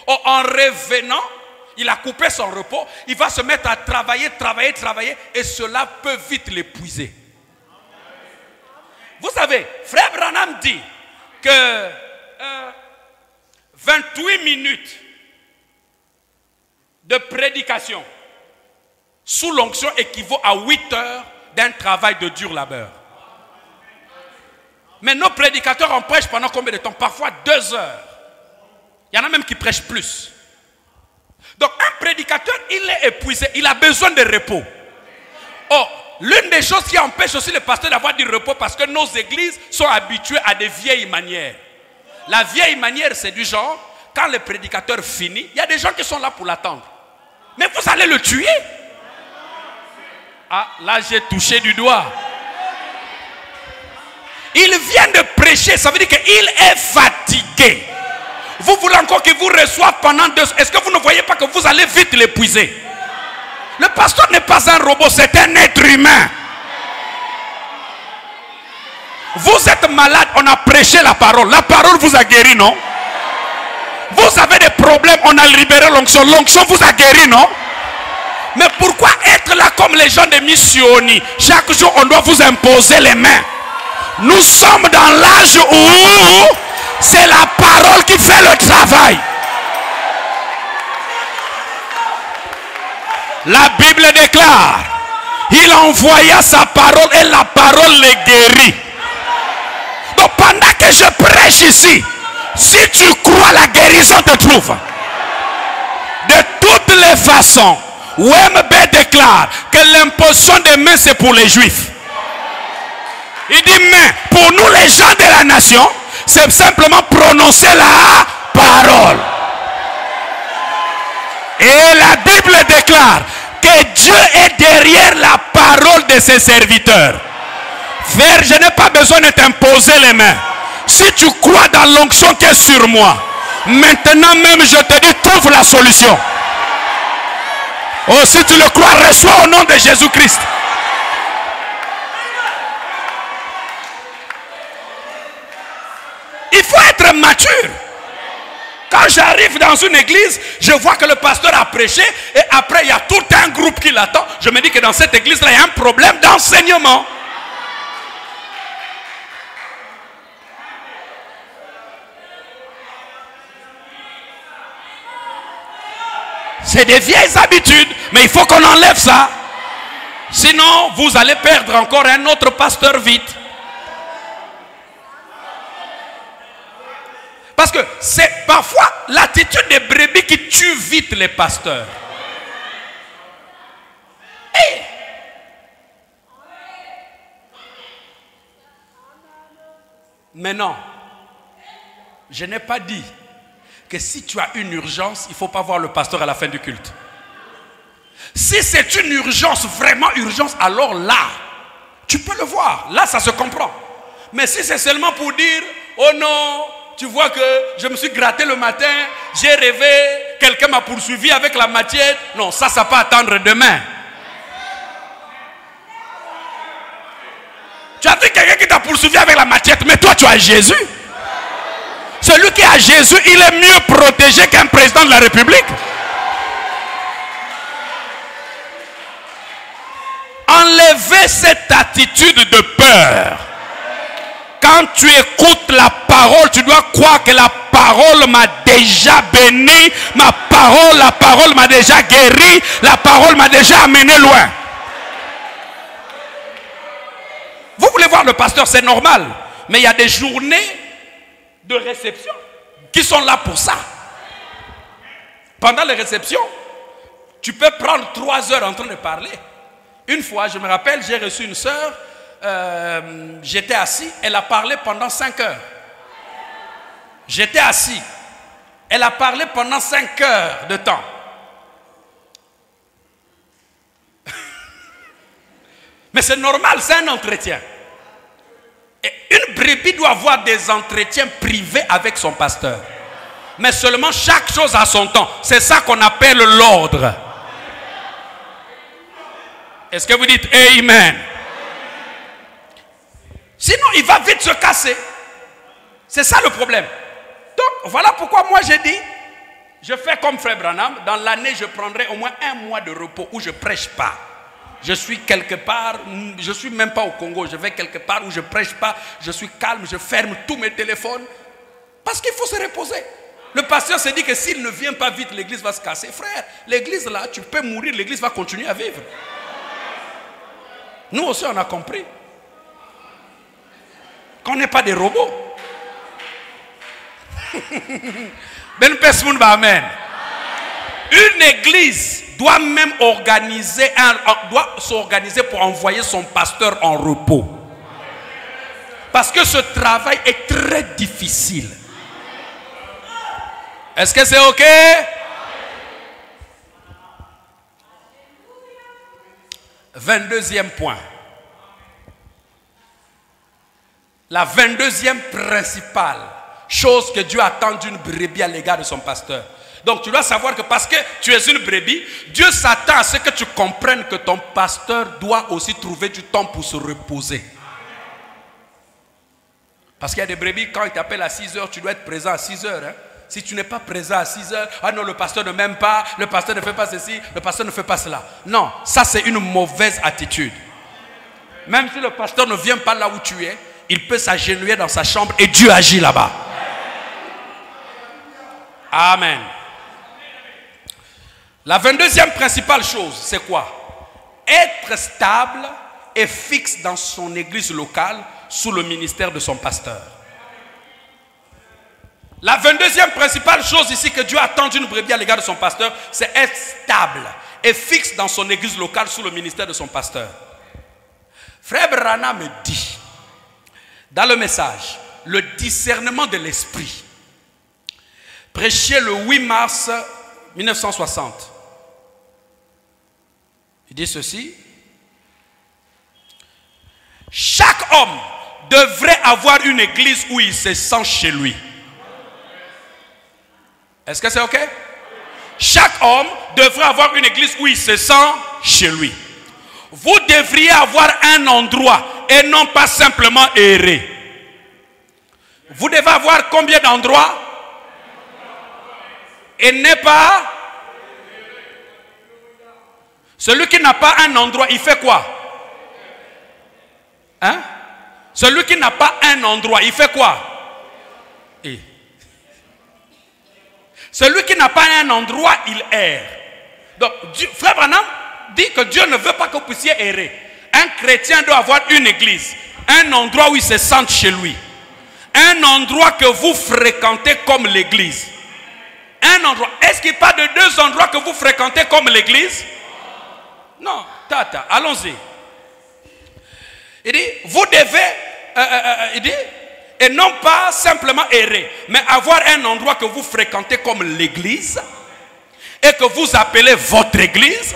A: En revenant, il a coupé son repos. Il va se mettre à travailler. Et cela peut vite l'épuiser. Vous savez, frère Branham dit que 28 minutes de prédication sous l'onction équivaut à 8 heures d'un travail de dur labeur. Mais nos prédicateurs en prêchent pendant combien de temps? Parfois 2 heures. Il y en a même qui prêchent plus. Donc un prédicateur, il est épuisé, il a besoin de repos. Or, l'une des choses qui empêche aussi le pasteur d'avoir du repos, parce que nos églises sont habituées à des vieilles manières. La vieille manière, c'est du genre, quand le prédicateur finit, il y a des gens qui sont là pour l'attendre. Mais vous allez le tuer. Ah, là j'ai touché du doigt. Il vient de prêcher, ça veut dire qu'il est fatigué. Vous voulez encore qu'il vous reçoive pendant 2 heures. Est-ce que vous ne voyez pas que vous allez vite l'épuiser? Le pasteur n'est pas un robot, c'est un être humain. Vous êtes malade, on a prêché la parole. La parole vous a guéri, non? Vous avez des problèmes, on a libéré l'onction. L'onction vous a guéri, non? Mais pourquoi être là comme les gens de Missioni? Chaque jour, on doit vous imposer les mains. Nous sommes dans l'âge où c'est la parole qui fait le travail. La Bible déclare, il envoya sa parole et la parole les guérit. Donc pendant que je prêche ici, si tu crois, la guérison te trouve. De toutes les façons, WMB déclare que l'imposition des mains c'est pour les Juifs. Il dit mais pour nous les gens de la nation, c'est simplement prononcer la parole. Et la Bible déclare que Dieu est derrière la parole de ses serviteurs. Frère, je n'ai pas besoin de t'imposer les mains. Si tu crois dans l'onction qui est sur moi, maintenant même je te dis, trouve la solution. Oh, si tu le crois, reçois au nom de Jésus-Christ. Il faut être mature. Quand j'arrive dans une église, je vois que le pasteur a prêché et après il y a tout un groupe qui l'attend. Je me dis que dans cette église-là, il y a un problème d'enseignement. C'est des vieilles habitudes, mais il faut qu'on enlève ça. Sinon, vous allez perdre encore un autre pasteur vite. Parce que c'est parfois l'attitude des brebis qui tue vite les pasteurs. Hey! Mais non, je n'ai pas dit que si tu as une urgence, il ne faut pas voir le pasteur à la fin du culte. Si c'est une urgence, vraiment urgence, alors là, tu peux le voir. Là, ça se comprend. Mais si c'est seulement pour dire, oh non, tu vois que je me suis gratté le matin, j'ai rêvé, quelqu'un m'a poursuivi avec la machette. Non, ça peut attendre demain. Tu as vu quelqu'un qui t'a poursuivi avec la machette, mais toi tu as Jésus. Celui qui a Jésus, il est mieux protégé qu'un président de la République. Enlevez cette attitude de peur. Quand tu écoutes la parole, tu dois croire que la parole m'a déjà béni, la parole m'a déjà guéri, la parole m'a déjà amené loin. Vous voulez voir le pasteur, c'est normal. Mais il y a des journées de réception qui sont là pour ça. Pendant les réceptions, tu peux prendre 3 heures en train de parler. Une fois, je me rappelle, j'ai reçu une sœur, j'étais assis, elle a parlé pendant 5 heures. J'étais assis, elle a parlé pendant 5 heures de temps. Mais c'est normal, c'est un entretien. Et une brebis doit avoir des entretiens privés avec son pasteur. Mais seulement chaque chose a son temps. C'est ça qu'on appelle l'ordre. Est-ce que vous dites Amen? Sinon, il va vite se casser. C'est ça le problème. Donc, voilà pourquoi moi j'ai dit, je fais comme Frère Branham. Dans l'année, je prendrai au moins 1 mois de repos où je ne prêche pas. Je suis quelque part, je ne suis même pas au Congo, je vais quelque part où je ne prêche pas, je suis calme, je ferme tous mes téléphones. Parce qu'il faut se reposer. Le pasteur s'est dit que s'il ne vient pas vite, l'église va se casser. Frère, l'église là, tu peux mourir, l'église va continuer à vivre. Nous aussi, on a compris qu'on n'est pas des robots. Amen. Une église doit même doit s'organiser pour envoyer son pasteur en repos. Parce que ce travail est très difficile. Est-ce que c'est OK? Vingt-deuxième point. La 22e principale chose que Dieu attend d'une brebis à l'égard de son pasteur. Donc tu dois savoir que parce que tu es une brebis, Dieu s'attend à ce que tu comprennes que ton pasteur doit aussi trouver du temps pour se reposer. Parce qu'il y a des brebis, quand ils t'appellent à 6 heures, tu dois être présent à 6 heures. Hein? Si tu n'es pas présent à 6 heures, ah non, le pasteur ne m'aime pas, le pasteur ne fait pas ceci, le pasteur ne fait pas cela. Non, ça c'est une mauvaise attitude. Même si le pasteur ne vient pas là où tu es, il peut s'agenouiller dans sa chambre et Dieu agit là-bas. Amen. La 22e principale chose, c'est quoi? Être stable et fixe dans son église locale sous le ministère de son pasteur. La 22e principale chose ici que Dieu attend d'une brebis à l'égard de son pasteur, c'est être stable et fixe dans son église locale sous le ministère de son pasteur. Frère Branham me dit, dans le message, le discernement de l'esprit, prêché le 8 mars 1960. Il dit ceci. Chaque homme devrait avoir une église où il se sent chez lui. Est-ce que c'est OK? Chaque homme devrait avoir une église où il se sent chez lui. Vous devriez avoir un endroit et non pas simplement errer. Vous devez avoir combien d'endroits? Et n'est pas... Celui qui n'a pas un endroit, il fait quoi? Hein? Celui qui n'a pas un endroit, il fait quoi? Et celui qui n'a pas un endroit, il erre. Donc, Frère Branham dit que Dieu ne veut pas que vous puissiez errer. Un chrétien doit avoir une église, un endroit où il se sente chez lui. Un endroit que vous fréquentez comme l'église. Un endroit. Est-ce qu'il n'y a pas de 2 endroits que vous fréquentez comme l'église? Non, tata, allons-y. Il dit, vous devez, Et non pas simplement errer, mais avoir un endroit que vous fréquentez comme l'église et que vous appelez votre église,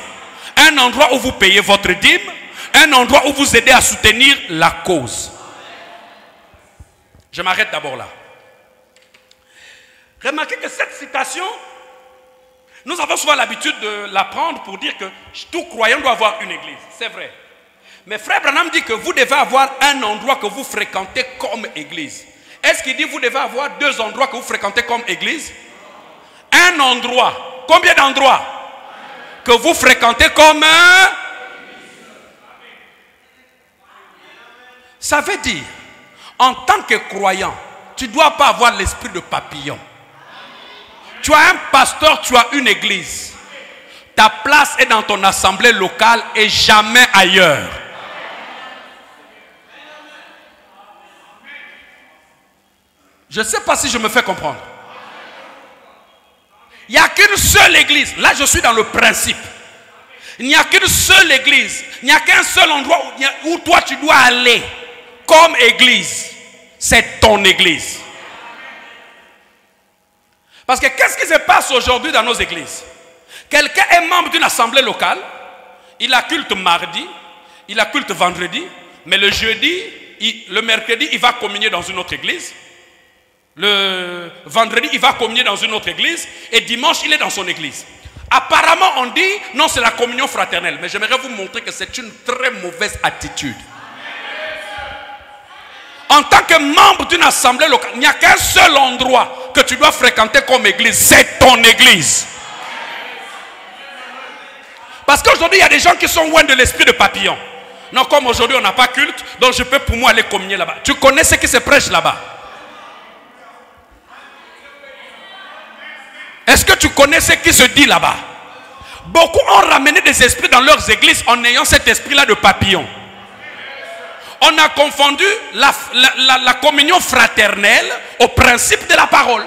A: un endroit où vous payez votre dîme, un endroit où vous aidez à soutenir la cause. Je m'arrête d'abord là. Remarquez que cette citation, nous avons souvent l'habitude de la prendre pour dire que tout croyant doit avoir une église. C'est vrai. Mais Frère Branham dit que vous devez avoir un endroit que vous fréquentez comme église. Est-ce qu'il dit que vous devez avoir 2 endroits que vous fréquentez comme église? Un endroit. Combien d'endroits que vous fréquentez comme un... Ça veut dire, en tant que croyant, tu ne dois pas avoir l'esprit de papillon. Tu as un pasteur, tu as une église. Ta place est dans ton assemblée locale et jamais ailleurs. Je ne sais pas si je me fais comprendre. Il n'y a qu'une seule église. Là, je suis dans le principe. Il n'y a qu'une seule église. Il n'y a qu'un seul endroit où toi tu dois aller comme église. C'est ton église. Parce que qu'est-ce qui se passe aujourd'hui dans nos églises? Quelqu'un est membre d'une assemblée locale. Il a culte mardi. Il a culte vendredi. Mais le jeudi, le mercredi, il va communier dans une autre église. Le vendredi, il va communier dans une autre église. Et dimanche, il est dans son église. Apparemment, on dit, non, c'est la communion fraternelle. Mais j'aimerais vous montrer que c'est une très mauvaise attitude. En tant que membre d'une assemblée locale, il n'y a qu'un seul endroit que tu dois fréquenter comme église. C'est ton église. Parce qu'aujourd'hui, il y a des gens qui sont loin de l'esprit de papillon. Non, comme aujourd'hui, on n'a pas culte, donc je peux pour moi aller communier là-bas. Tu connais ce qui se prêche là-bas? Est-ce que tu connais ce qui se dit là-bas? Beaucoup ont ramené des esprits dans leurs églises en ayant cet esprit-là de papillon. On a confondu la communion fraternelle au principe de la parole.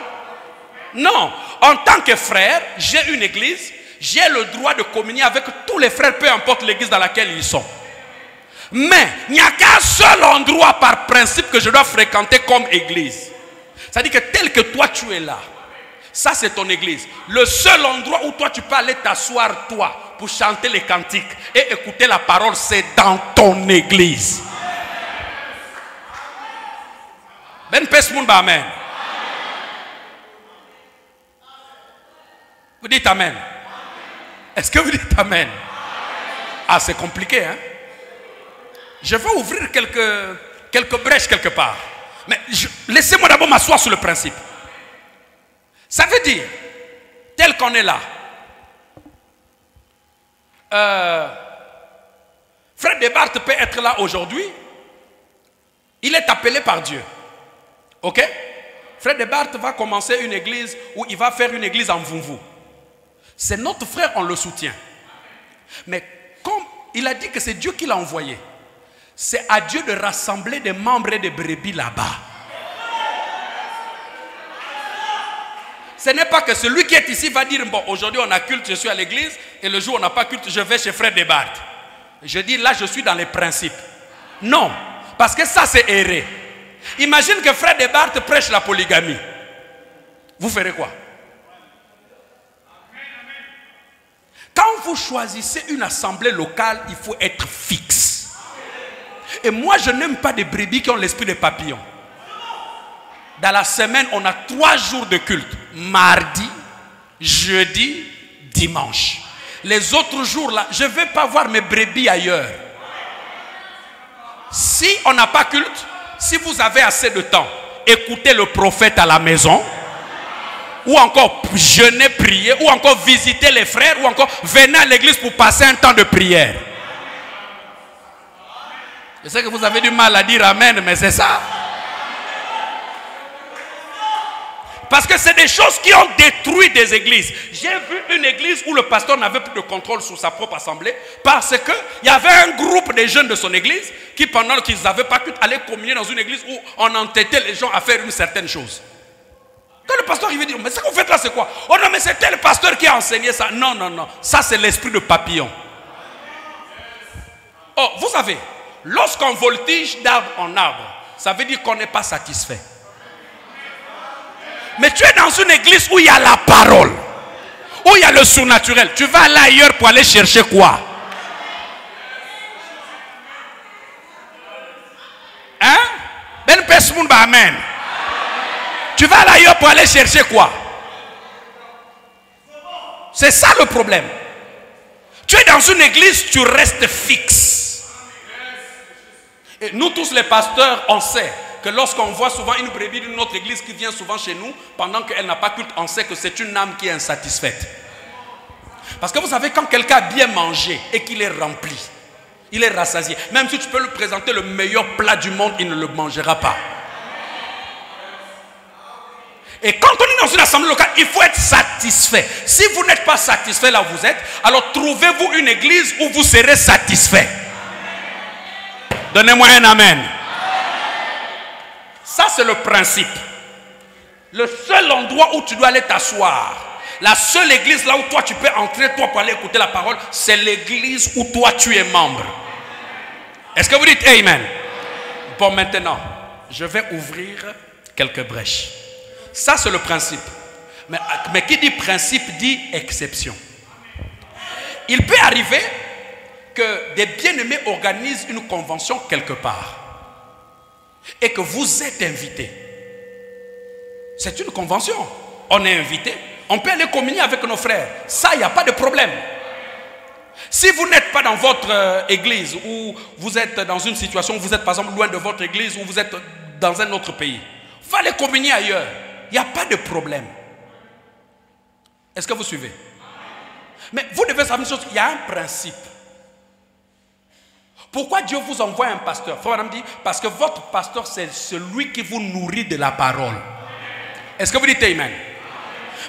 A: Non, en tant que frère, j'ai une église, j'ai le droit de communier avec tous les frères, peu importe l'église dans laquelle ils sont. Mais il n'y a qu'un seul endroit par principe que je dois fréquenter comme église. C'est-à-dire que tel que toi tu es là, ça c'est ton église. Le seul endroit où toi tu peux aller t'asseoir toi pour chanter les cantiques et écouter la parole, c'est dans ton église. Ben Pesmoun ba amen. Vous dites amen. Est-ce que vous dites amen? Ah, c'est compliqué, hein? Je vais ouvrir quelques brèches quelque part. Mais laissez-moi d'abord m'asseoir sur le principe. Ça veut dire, tel qu'on est là, Frère Desbartes peut être là aujourd'hui. Il est appelé par Dieu. Ok? Frère Desbartes va commencer une église où il va faire une église en Vumvu. C'est notre frère, on le soutient. Mais comme il a dit que c'est Dieu qui l'a envoyé, c'est à Dieu de rassembler des membres et des brebis là-bas. Ce n'est pas que celui qui est ici va dire, bon, aujourd'hui on a culte, je suis à l'église, et le jour où on n'a pas culte, je vais chez Frère Desbartes. Je dis, là je suis dans les principes. Non, parce que ça c'est erré. Imagine que Frère Desbartes prêche la polygamie. Vous ferez quoi? Quand vous choisissez une assemblée locale, il faut être fixe. Et moi, je n'aime pas des brebis qui ont l'esprit des papillons. Dans la semaine, on a 3 jours de culte. Mardi, jeudi, dimanche. Les autres jours là, je ne vais pas voir mes brebis ailleurs. Si on n'a pas culte, si vous avez assez de temps, écoutez le prophète à la maison. Ou encore jeûner, prier, ou encore visiter les frères, ou encore venir à l'église pour passer un temps de prière. Je sais que vous avez du mal à dire amen, mais c'est ça. Parce que c'est des choses qui ont détruit des églises. J'ai vu une église où le pasteur n'avait plus de contrôle sur sa propre assemblée parce qu'il y avait un groupe de jeunes de son église qui, pendant qu'ils n'avaient pas pu aller communier dans une église où on entêtait les gens à faire une certaine chose. Quand le pasteur il veut dire, mais ce que vous faites là c'est quoi? Oh non, mais c'était le pasteur qui a enseigné ça. Non, non, non. Ça c'est l'esprit de papillon. Oh, vous savez, lorsqu'on voltige d'arbre en arbre, ça veut dire qu'on n'est pas satisfait. Mais tu es dans une église où il y a la parole, où il y a le surnaturel. Tu vas aller ailleurs pour aller chercher quoi? Hein? Ben Pesmoun ba amen. Tu vas aller ailleurs pour aller chercher quoi? C'est ça le problème. Tu es dans une église, tu restes fixe. Et nous tous les pasteurs, on sait que lorsqu'on voit souvent une brebis d'une autre église qui vient souvent chez nous, pendant qu'elle n'a pas culte, on sait que c'est une âme qui est insatisfaite. Parce que vous savez, quand quelqu'un a bien mangé et qu'il est rempli, il est rassasié, même si tu peux lui présenter le meilleur plat du monde, il ne le mangera pas. Et quand on est dans une assemblée locale, il faut être satisfait. Si vous n'êtes pas satisfait là où vous êtes, alors trouvez-vous une église où vous serez satisfait. Donnez-moi un amen. Ça, c'est le principe. Le seul endroit où tu dois aller t'asseoir, la seule église là où toi tu peux entrer, toi pour aller écouter la parole, c'est l'église où toi tu es membre. Est-ce que vous dites amen? Bon, maintenant, je vais ouvrir quelques brèches. Ça, c'est le principe. Mais qui dit principe dit exception. Il peut arriver que des bien-aimés organisent une convention quelque part et que vous êtes invité. C'est une convention. On est invité. On peut aller communier avec nos frères. Ça, il n'y a pas de problème. Si vous n'êtes pas dans votre église ou vous êtes dans une situation où vous êtes par exemple loin de votre église ou vous êtes dans un autre pays, il faut aller communier ailleurs. Il n'y a pas de problème. Est-ce que vous suivez? Mais vous devez savoir une chose, il y a un principe. Pourquoi Dieu vous envoie un pasteur? Frère Madame dit, parce que votre pasteur, c'est celui qui vous nourrit de la parole. Est-ce que vous dites amen?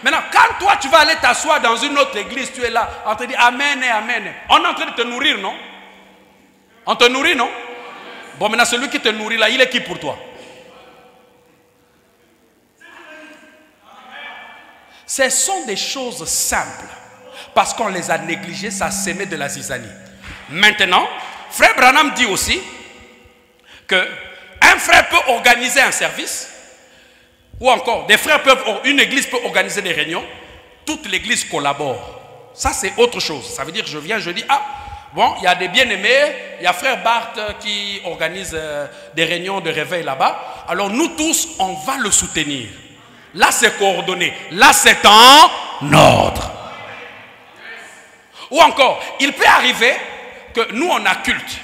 A: Maintenant, quand toi tu vas aller t'asseoir dans une autre église, tu es là, on te dit amen et amen. On est en train de te nourrir, non? On te nourrit, non? Bon, maintenant, celui qui te nourrit là, il est qui pour toi? Ce sont des choses simples. Parce qu'on les a négligées, ça s'émet de la zizanie. Maintenant, Frère Branham dit aussi qu'un frère peut organiser un service, ou encore, une église peut organiser des réunions, toute l'église collabore. Ça, c'est autre chose. Ça veut dire que je viens, je dis, ah, bon, il y a des bien-aimés, il y a Frère Barth qui organise des réunions de réveil là-bas. Alors nous tous, on va le soutenir. Là, c'est coordonné. Là, c'est en ordre. Ou encore, il peut arriver que nous, on a culte.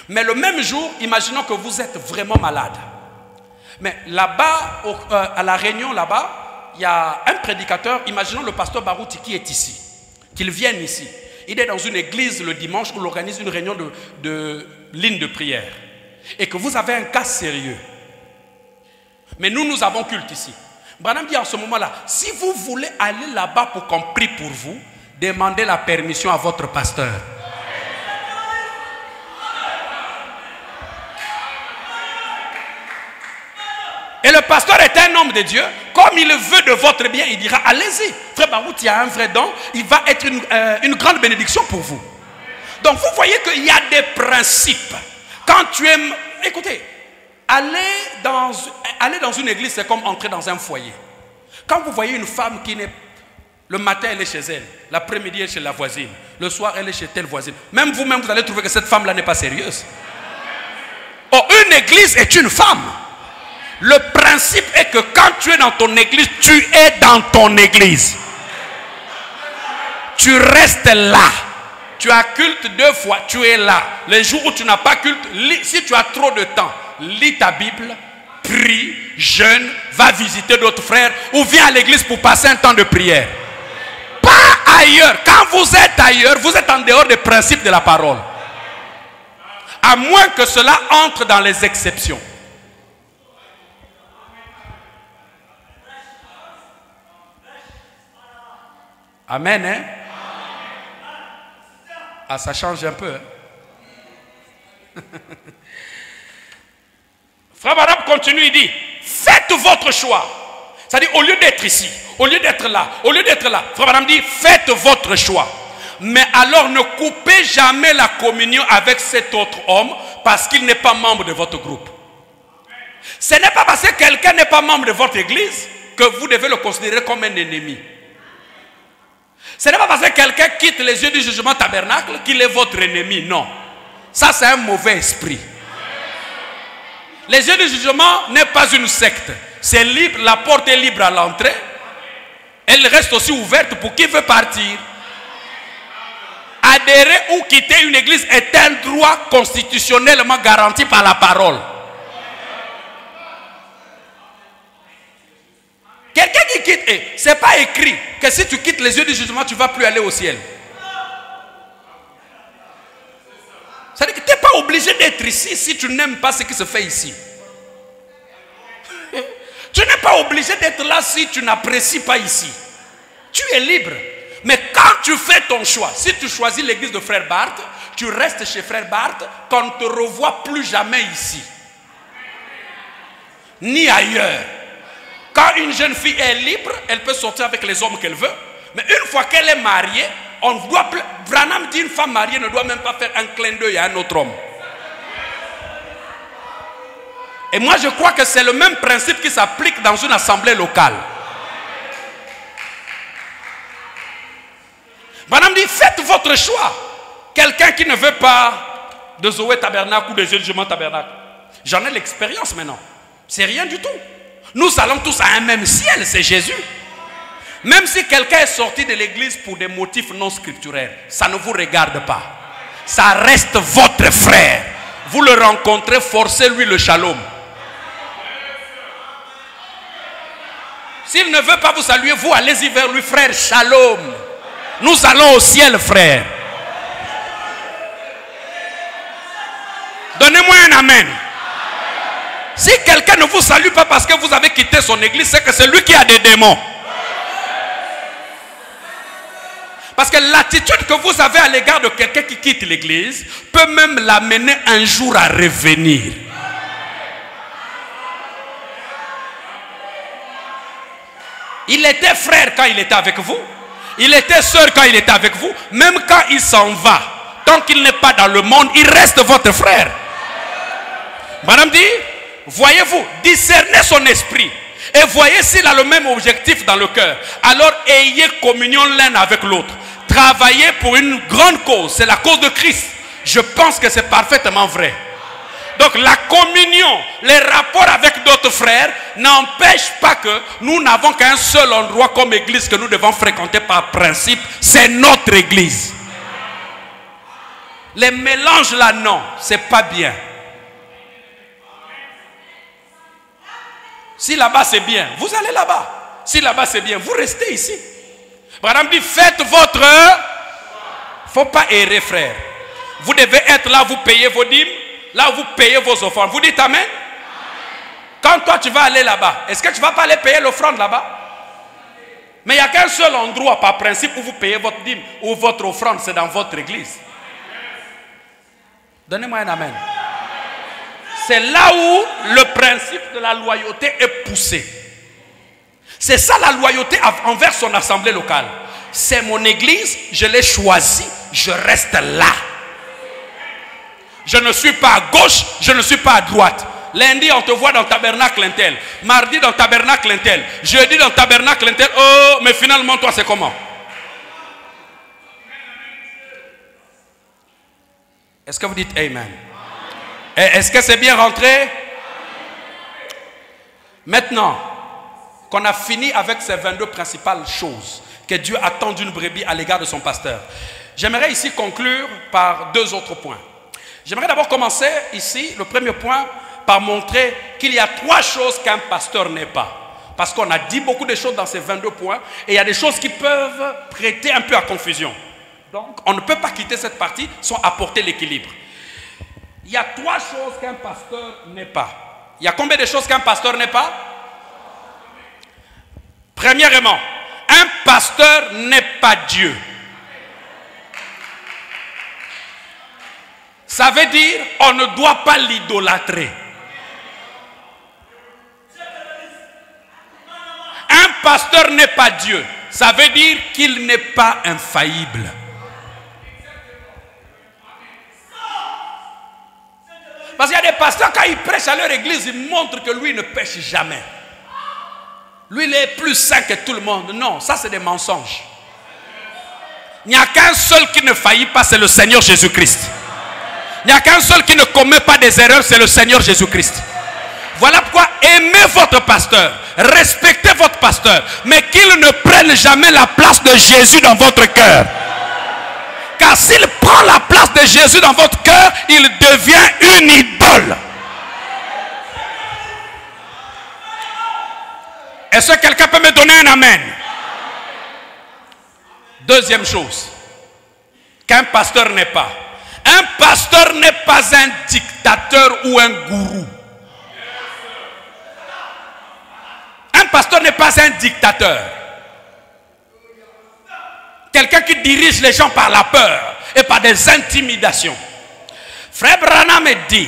A: Mais le même jour, imaginons que vous êtes vraiment malade. Mais là-bas, à la réunion, là-bas, il y a un prédicateur, imaginons le pasteur Barouti qui est ici, qu'il vienne ici. Il est dans une église le dimanche où il organise une réunion de ligne de prière. Et que vous avez un cas sérieux. Mais nous avons culte ici. Branham dit en ce moment-là, si vous voulez aller là-bas pour qu'on prie pour vous, demandez la permission à votre pasteur. Et le pasteur est un homme de Dieu. Comme il veut de votre bien, il dira, allez-y. Frère Barout, il y a un vrai don. Il va être une grande bénédiction pour vous. Donc vous voyez qu'il y a des principes. Quand tu aimes... Écoutez, aller dans une église, c'est comme entrer dans un foyer. Quand vous voyez une femme qui n'est... Le matin, elle est chez elle. L'après-midi, elle est chez la voisine. Le soir, elle est chez telle voisine. Même vous-même, vous allez trouver que cette femme-là n'est pas sérieuse. Oh, une église est une femme. Le principe est que quand tu es dans ton église, tu es dans ton église. Tu restes là. Tu as culte 2 fois, tu es là. Les jours où tu n'as pas culte, si tu as trop de temps, lis ta Bible, prie, jeûne, va visiter d'autres frères ou viens à l'église pour passer un temps de prière. Pas ailleurs. Quand vous êtes ailleurs, vous êtes en dehors des principes de la parole. À moins que cela entre dans les exceptions. Amen, hein? Ah, ça change un peu. Hein? Frère Barab continue, il dit, faites votre choix. C'est-à-dire, au lieu d'être ici, au lieu d'être là, au lieu d'être là, Frère Barab dit, faites votre choix. Mais alors, ne coupez jamais la communion avec cet autre homme parce qu'il n'est pas membre de votre groupe. Ce n'est pas parce que quelqu'un n'est pas membre de votre église que vous devez le considérer comme un ennemi. Ce n'est pas parce que quelqu'un quitte les yeux du jugement tabernacle qu'il est votre ennemi. Non. Ça, c'est un mauvais esprit. Les yeux du jugement n'est pas une secte. C'est libre, la porte est libre à l'entrée. Elle reste aussi ouverte pour qui veut partir. Adhérer ou quitter une église est un droit constitutionnellement garanti par la parole. Quelqu'un qui quitte, ce n'est pas écrit que si tu quittes les yeux du jugement, tu ne vas plus aller au ciel. C'est-à-dire que tu n'es pas obligé d'être ici si tu n'aimes pas ce qui se fait ici. Tu n'es pas obligé d'être là si tu n'apprécies pas ici. Tu es libre. Mais quand tu fais ton choix, si tu choisis l'église de Frère Barth, tu restes chez Frère Barth, qu'on ne te revoit plus jamais ici. Ni ailleurs. Quand une jeune fille est libre, elle peut sortir avec les hommes qu'elle veut. Mais une fois qu'elle est mariée, Branham dit une femme mariée ne doit même pas faire un clin d'œil à un autre homme. Et moi je crois que c'est le même principe qui s'applique dans une assemblée locale. Branham dit faites votre choix. Quelqu'un qui ne veut pas de Zoé Tabernacle ou de Jugement Tabernacle. J'en ai l'expérience maintenant. C'est rien du tout. Nous allons tous à un même ciel, c'est Jésus. Même si quelqu'un est sorti de l'église pour des motifs non scripturaires, ça ne vous regarde pas. Ça reste votre frère. Vous le rencontrez, forcez-lui le shalom. S'il ne veut pas vous saluer, vous allez-y vers lui, frère, shalom. Nous allons au ciel, frère. Donnez-moi un amen. Si quelqu'un ne vous salue pas parce que vous avez quitté son église, c'est que c'est lui qui a des démons. Parce que l'attitude que vous avez à l'égard de quelqu'un qui quitte l'église peut même l'amener un jour à revenir. Il était frère quand il était avec vous. Il était sœur quand il était avec vous. Même quand il s'en va, tant qu'il n'est pas dans le monde, il reste votre frère. Madame dit, voyez-vous, discernez son esprit. Et voyez s'il a le même objectif dans le cœur. Alors ayez communion l'un avec l'autre. Travaillez pour une grande cause. C'est la cause de Christ. Je pense que c'est parfaitement vrai. Donc la communion, les rapports avec d'autres frères n'empêchent pas que nous n'avons qu'un seul endroit comme église que nous devons fréquenter par principe. C'est notre église. Les mélanges là, non, c'est pas bien. Si là-bas c'est bien, vous allez là-bas. Si là-bas c'est bien, vous restez ici. Madame dit, faites votre... Faut pas errer, frère. Vous devez être là, vous payez vos dîmes. Là, vous payez vos offrandes. Vous dites amen? Quand toi, tu vas aller là-bas, est-ce que tu ne vas pas aller payer l'offrande là-bas? Mais il n'y a qu'un seul endroit, par principe, où vous payez votre dîme ou votre offrande, c'est dans votre église. Donnez-moi un amen. C'est là où le principe de la loyauté est poussé. C'est ça la loyauté envers son assemblée locale. C'est mon église, je l'ai choisie, je reste là. Je ne suis pas à gauche, je ne suis pas à droite. Lundi, on te voit dans le tabernacle intel. Mardi, dans le tabernacle intel. Jeudi, dans le tabernacle intel. Oh, mais finalement, toi, c'est comment? Est-ce que vous dites amen? Est-ce que c'est bien rentré? Maintenant qu'on a fini avec ces 22 principales choses que Dieu attend d'une brebis à l'égard de son pasteur, j'aimerais ici conclure par 2 autres points. J'aimerais d'abord commencer ici, le premier point, par montrer qu'il y a 3 choses qu'un pasteur n'est pas. Parce qu'on a dit beaucoup de choses dans ces 22 points et il y a des choses qui peuvent prêter un peu à confusion. Donc, on ne peut pas quitter cette partie sans apporter l'équilibre. Il y a 3 choses qu'un pasteur n'est pas. Il y a combien de choses qu'un pasteur n'est pas? Premièrement, un pasteur n'est pas Dieu. Ça veut dire on ne doit pas l'idolâtrer. Un pasteur n'est pas Dieu. Ça veut dire qu'il n'est pas infaillible. Parce qu'il y a des pasteurs, quand ils prêchent à leur église, ils montrent que lui ne pêche jamais. Lui, il est plus saint que tout le monde. Non, ça c'est des mensonges. Il n'y a qu'un seul qui ne faillit pas, c'est le Seigneur Jésus-Christ. Il n'y a qu'un seul qui ne commet pas des erreurs, c'est le Seigneur Jésus-Christ. Voilà pourquoi aimez votre pasteur, respectez votre pasteur, mais qu'il ne prenne jamais la place de Jésus dans votre cœur. Car s'il prend la place de Jésus dans votre cœur, il devient une idole. Est-ce que quelqu'un peut me donner un amen? Deuxième chose, qu'un pasteur n'est pas. Un pasteur n'est pas un dictateur ou un gourou. Un pasteur n'est pas un dictateur. Quelqu'un qui dirige les gens par la peur et par des intimidations. Frère Branham dit,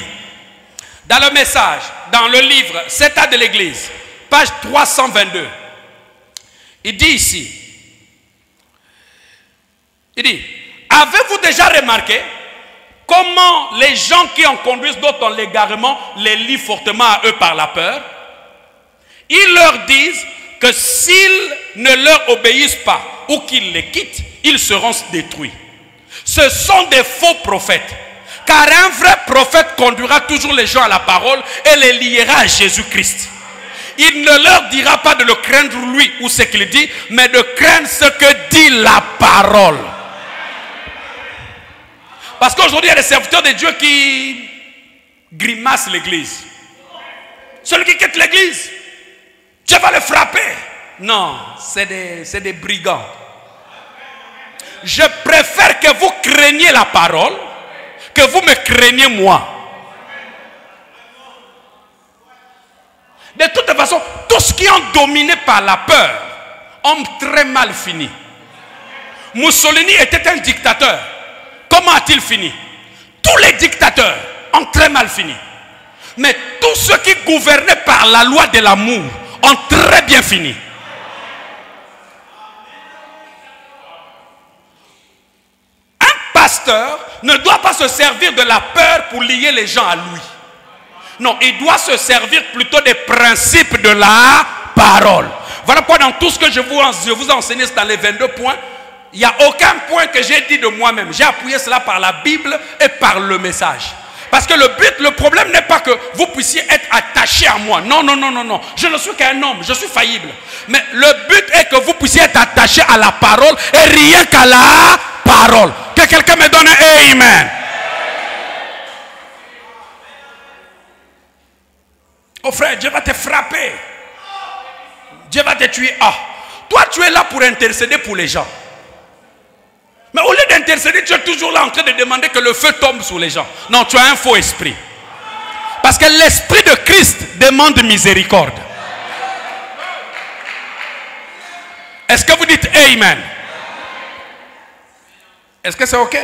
A: dans le message, dans le livre 7 A de l'église, page 322, il dit ici, il dit, avez-vous déjà remarqué comment les gens qui en conduisent d'autres dans l'égarement les lient fortement à eux par la peur? Ils leur disent que s'ils ne leur obéissent pas ou qu'ils les quittent, ils seront détruits. Ce sont des faux prophètes. Car un vrai prophète conduira toujours les gens à la parole et les liera à Jésus-Christ. Il ne leur dira pas de le craindre lui ou ce qu'il dit, mais de craindre ce que dit la parole. Parce qu'aujourd'hui, il y a des serviteurs de Dieu qui grimacent l'église. Celui qui quitte l'église, Dieu va le frapper. Non, c'est des brigands. Je préfère que vous craigniez la parole que vous me craignez moi. De toute façon, tous ceux qui ont dominé par la peur ont très mal fini. Mussolini était un dictateur. Comment a-t-il fini? Tous les dictateurs ont très mal fini. Mais tous ceux qui gouvernaient par la loi de l'amour ont très bien fini. Un pasteur ne doit pas se servir de la peur pour lier les gens à lui. Non, il doit se servir plutôt des principes de la parole. Voilà pourquoi dans tout ce que je vous ai enseigné dans les 22 points, il n'y a aucun point que j'ai dit de moi-même. J'ai appuyé cela par la Bible et par le message. Parce que le problème n'est pas que vous puissiez être attaché à moi. Non, non, non, non, non. Je ne suis qu'un homme, je suis faillible. Mais le but est que vous puissiez être attaché à la parole et rien qu'à la parole. Que quelqu'un me donne un amen. Oh frère, Dieu va te frapper. Dieu va te tuer. Ah, toi tu es là pour intercéder pour les gens. Mais au lieu d'intercéder, tu es toujours là en train de demander que le feu tombe sur les gens. Non, tu as un faux esprit. Parce que l'esprit de Christ demande miséricorde. Est-ce que vous dites Amen? Est-ce que c'est ok?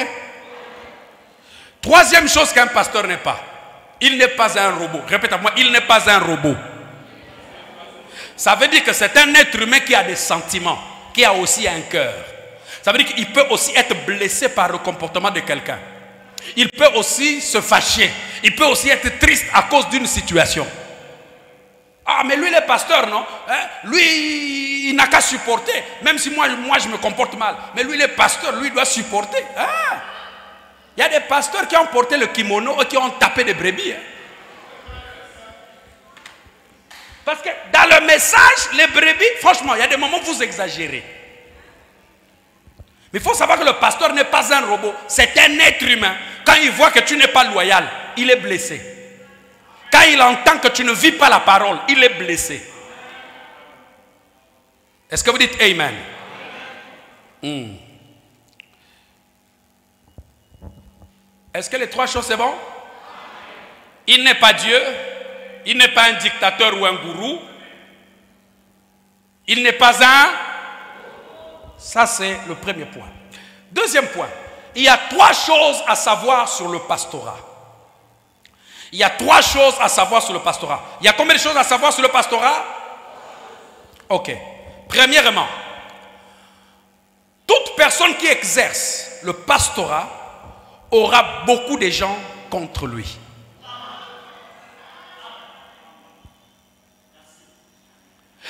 A: Troisième chose qu'un pasteur n'est pas. Il n'est pas un robot. Répète-moi, il n'est pas un robot. Ça veut dire que c'est un être humain qui a des sentiments, qui a aussi un cœur. Ça veut dire qu'il peut aussi être blessé par le comportement de quelqu'un. Il peut aussi se fâcher. Il peut aussi être triste à cause d'une situation. Ah, mais lui, il est pasteur, non? Hein? Lui, il n'a qu'à supporter. Même si moi, je me comporte mal. Mais lui, il est pasteur, lui, il doit supporter. Ah! Il y a des pasteurs qui ont porté le kimono et qui ont tapé des brebis. Hein? Parce que dans le message, les brebis, franchement, il y a des moments où vous exagérez. Mais il faut savoir que le pasteur n'est pas un robot. C'est un être humain. Quand il voit que tu n'es pas loyal, il est blessé. Quand il entend que tu ne vis pas la parole, il est blessé. Est-ce que vous dites Amen? Est-ce que les trois choses c'est bon? Il n'est pas Dieu. Il n'est pas un dictateur ou un gourou. Il n'est pas un... Ça, c'est le premier point. Deuxième point. Il y a trois choses à savoir sur le pastorat. Il y a trois choses à savoir sur le pastorat. Il y a combien de choses à savoir sur le pastorat? Ok. Premièrement, toute personne qui exerce le pastorat aura beaucoup de gens contre lui.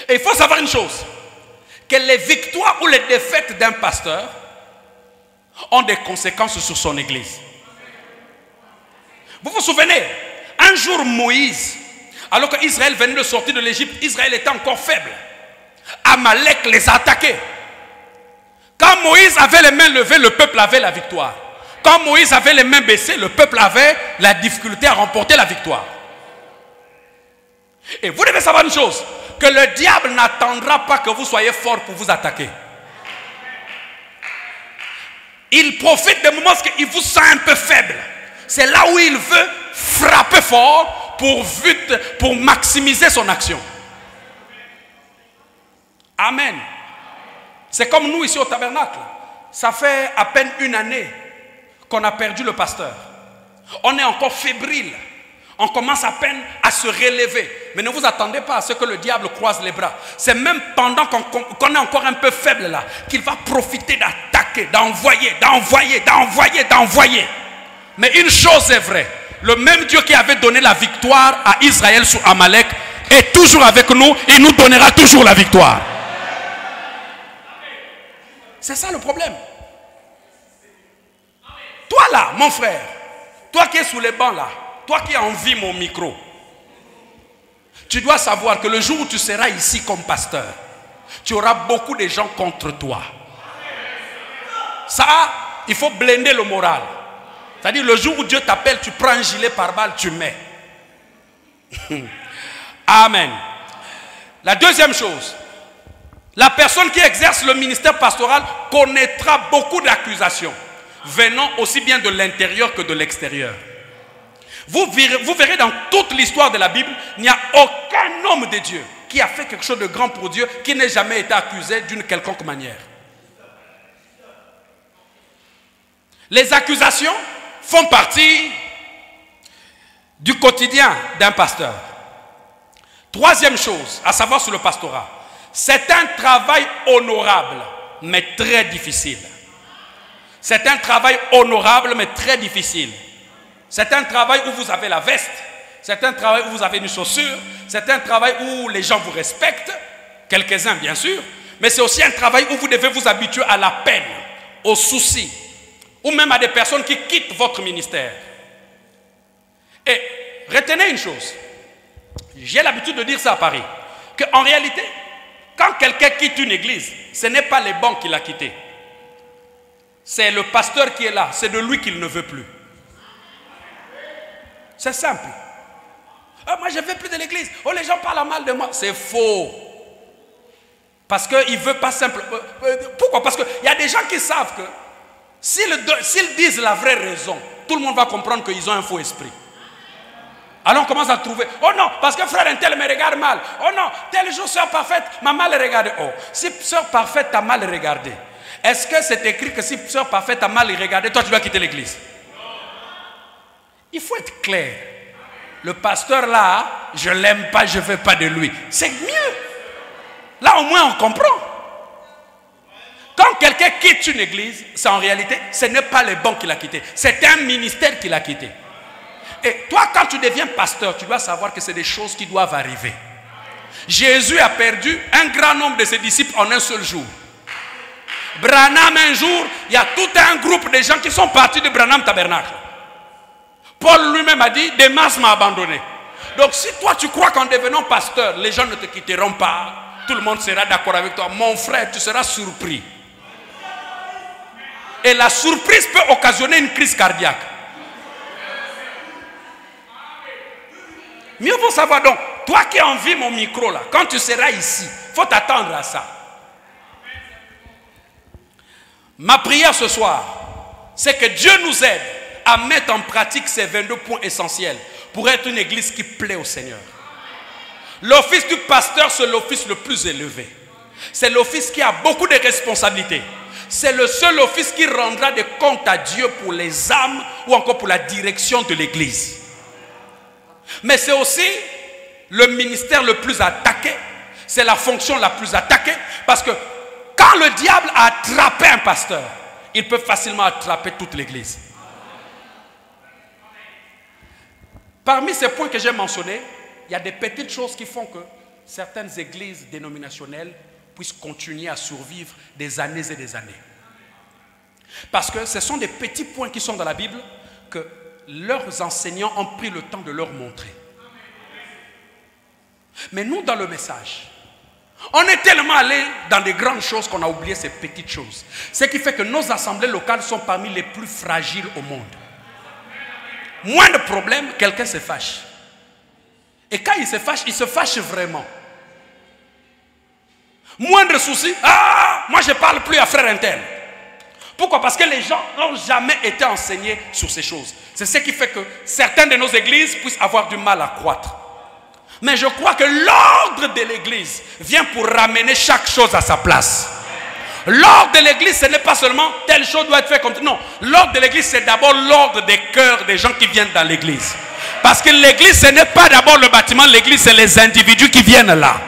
A: Et il faut savoir une chose, que les victoires ou les défaites d'un pasteur ont des conséquences sur son église. Vous vous souvenez, un jour Moïse, alors qu'Israël venait de sortir de l'Égypte, Israël était encore faible. Amalek les a attaqués. Quand Moïse avait les mains levées, le peuple avait la victoire. Quand Moïse avait les mains baissées, le peuple avait la difficulté à remporter la victoire. Et vous devez savoir une chose, que le diable n'attendra pas que vous soyez fort pour vous attaquer. Il profite des moments où il vous sent un peu faible. C'est là où il veut frapper fort pour maximiser son action. Amen. C'est comme nous ici au tabernacle. Ça fait à peine une année qu'on a perdu le pasteur. On est encore fébrile. On commence à peine à se relever. Mais ne vous attendez pas à ce que le diable croise les bras. C'est même pendant qu'on est encore un peu faible là qu'il va profiter d'attaquer, d'envoyer. Mais une chose est vraie. Le même Dieu qui avait donné la victoire à Israël sur Amalek est toujours avec nous et nous donnera toujours la victoire. C'est ça le problème. Toi là, mon frère, toi qui es sous les bancs là, toi qui as envie mon micro, tu dois savoir que le jour où tu seras ici comme pasteur, tu auras beaucoup de gens contre toi. Ça, il faut blender le moral. C'est-à-dire le jour où Dieu t'appelle, tu prends un gilet pare-balles, tu mets. Amen. La deuxième chose, la personne qui exerce le ministère pastoral connaîtra beaucoup d'accusations, venant aussi bien de l'intérieur que de l'extérieur. Vous verrez dans toute l'histoire de la Bible, il n'y a aucun homme de Dieu qui a fait quelque chose de grand pour Dieu qui n'ait jamais été accusé d'une quelconque manière. Les accusations font partie du quotidien d'un pasteur. Troisième chose, à savoir sur le pastorat, c'est un travail honorable, mais très difficile. C'est un travail honorable, mais très difficile. C'est un travail où vous avez la veste. C'est un travail où vous avez une chaussure. C'est un travail où les gens vous respectent. Quelques-uns, bien sûr. Mais c'est aussi un travail où vous devez vous habituer à la peine, aux soucis, ou même à des personnes qui quittent votre ministère. Et retenez une chose. J'ai l'habitude de dire ça à Paris. Qu'en réalité, quand quelqu'un quitte une église, ce n'est pas les bancs qui l'ont quitté. C'est le pasteur qui est là. C'est de lui qu'il ne veut plus. C'est simple. Oh, moi je ne veux plus de l'église. Oh, les gens parlent mal de moi. C'est faux. Parce qu'il ne veut pas simplement. Pourquoi? Parce qu'il y a des gens qui savent que s'ils disent la vraie raison, tout le monde va comprendre qu'ils ont un faux esprit. Alors on commence à trouver. Oh non, parce que frère un tel me regarde mal. Oh non, tel jour sœur parfaite m'a mal regardé. Oh, si sœur parfaite t'a mal regardé, est-ce que c'est écrit que si sœur parfaite t'a mal regardé, toi tu dois quitter l'église? Il faut être clair. Le pasteur là, je ne l'aime pas, je ne veux pas de lui. C'est mieux. Là au moins on comprend. Quand quelqu'un quitte une église, c'est en réalité, ce n'est pas les bancs qui l'a quitté. C'est un ministère qui l'a quitté. Et toi quand tu deviens pasteur, tu dois savoir que c'est des choses qui doivent arriver. Jésus a perdu un grand nombre de ses disciples en un seul jour. Branham un jour, il y a tout un groupe de gens qui sont partis de Branham Tabernacle. Paul lui-même a dit, des masses m'ont abandonné. Donc si toi tu crois qu'en devenant pasteur, les gens ne te quitteront pas, tout le monde sera d'accord avec toi, mon frère, tu seras surpris. Et la surprise peut occasionner une crise cardiaque. Mieux vaut savoir donc, toi qui envies mon micro là, quand tu seras ici, il faut t'attendre à ça. Ma prière ce soir, c'est que Dieu nous aide à mettre en pratique ces 22 points essentiels pour être une église qui plaît au Seigneur. L'office du pasteur, c'est l'office le plus élevé. C'est l'office qui a beaucoup de responsabilités. C'est le seul office qui rendra des comptes à Dieu pour les âmes ou encore pour la direction de l'église. Mais c'est aussi le ministère le plus attaqué. C'est la fonction la plus attaquée parce que quand le diable a attrapé un pasteur, il peut facilement attraper toute l'église. Parmi ces points que j'ai mentionnés, il y a des petites choses qui font que certaines églises dénominationnelles puissent continuer à survivre des années et des années. Parce que ce sont des petits points qui sont dans la Bible que leurs enseignants ont pris le temps de leur montrer. Mais nous, dans le message, on est tellement allé dans des grandes choses qu'on a oublié ces petites choses. Ce qui fait que nos assemblées locales sont parmi les plus fragiles au monde. Moins de problèmes, quelqu'un se fâche. Et quand il se fâche vraiment. Moindre souci, moi je ne parle plus à frère interne. Pourquoi? Parce que les gens n'ont jamais été enseignés sur ces choses. C'est ce qui fait que certaines de nos églises puissent avoir du mal à croître. Mais je crois que l'ordre de l'église vient pour ramener chaque chose à sa place. L'ordre de l'église, ce n'est pas seulement telle chose doit être faite comme ça. Non, l'ordre de l'église, c'est d'abord l'ordre des cœurs des gens qui viennent dans l'église. Parce que l'église, ce n'est pas d'abord le bâtiment, l'église, c'est les individus qui viennent là.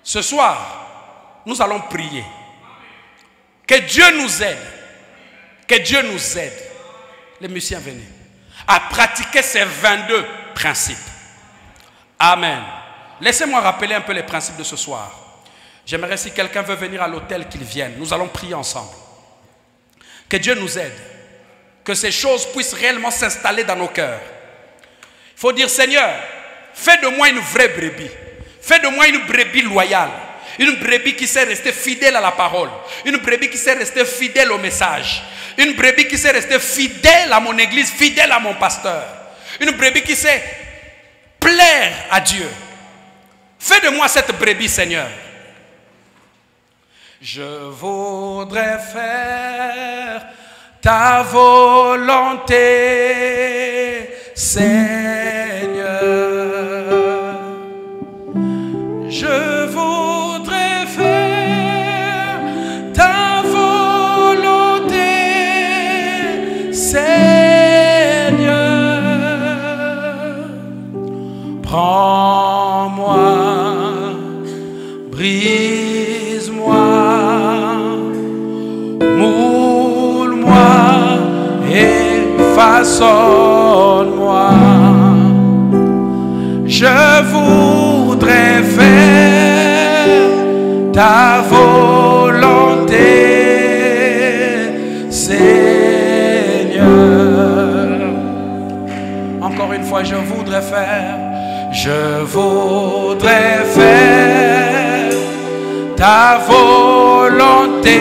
A: Ce soir, nous allons prier. Que Dieu nous aide. Que Dieu nous aide. Les musiciens, venez. À pratiquer ces 22 principes. Amen. Laissez-moi rappeler un peu les principes de ce soir. J'aimerais, si quelqu'un veut venir à l'hôtel, qu'il vienne. Nous allons prier ensemble. Que Dieu nous aide. Que ces choses puissent réellement s'installer dans nos cœurs. Il faut dire, Seigneur, fais de moi une vraie brebis. Fais de moi une brebis loyale. Une brebis qui sait rester fidèle à la parole. Une brebis qui sait rester fidèle au message. Une brebis qui sait rester fidèle à mon église, fidèle à mon pasteur. Une brebis qui sait plaire à Dieu. Fais de moi cette brebis, Seigneur. Je voudrais faire ta volonté, Seigneur. Je voudrais faire ta volonté, Seigneur. Prends-moi, brise-moi, moule-moi et façonne-moi. Je voudrais faire ta volonté, Seigneur. Encore une fois, je voudrais faire ta volonté,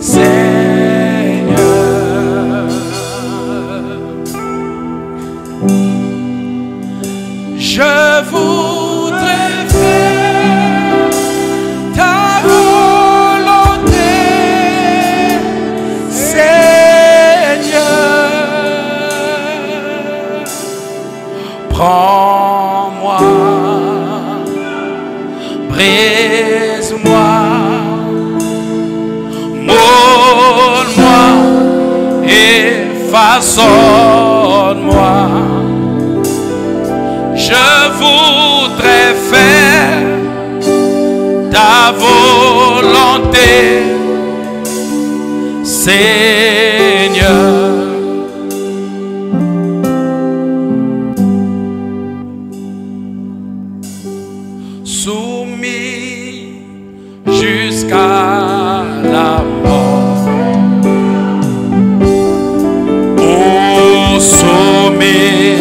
A: Seigneur. Je voudrais faire ta volonté, Seigneur. Prends-moi, brise-moi, moule-moi et façonne-moi. Je voudrais faire ta volonté, Seigneur. Soumis jusqu'à la mort. Oh, soumis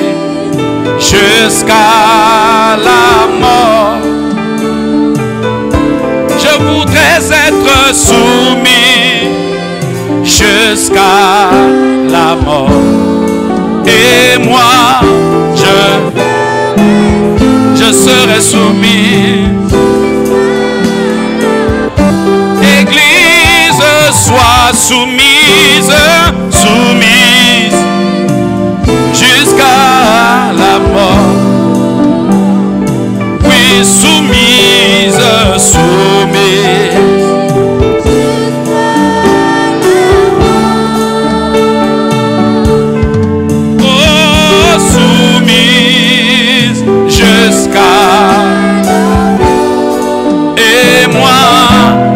A: jusqu'à la mort. Je voudrais être soumis jusqu'à la mort. Et moi, je serai soumis. Église, sois soumise, soumise jusqu'à la mort. Oui, soumise, soumise. Oh, soumise jusqu'à. Et moi,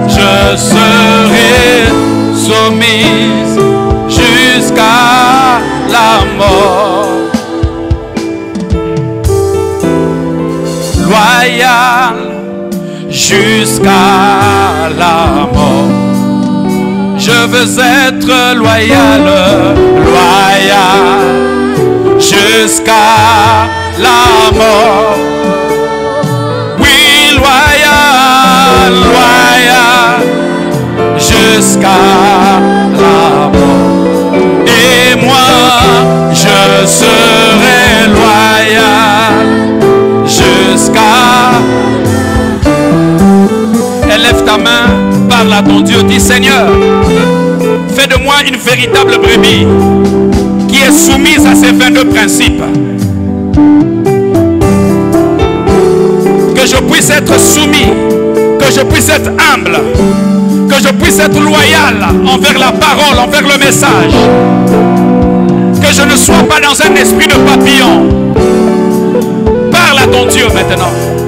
A: je serai soumise jusqu'à la mort. loyal jusqu'à la mort. Je veux être loyal, loyal jusqu'à la mort. Oui, loyal, loyal jusqu'à la mort. Et moi, je serai loyal jusqu'à... Élève ta main, parle à ton Dieu, dis Seigneur, fais de moi une véritable brebis qui est soumise à ces 22 principes. Que je puisse être soumis, que je puisse être humble, que je puisse être loyal envers la parole, envers le message. Que je ne sois pas dans un esprit de papillon. Parle à ton Dieu maintenant.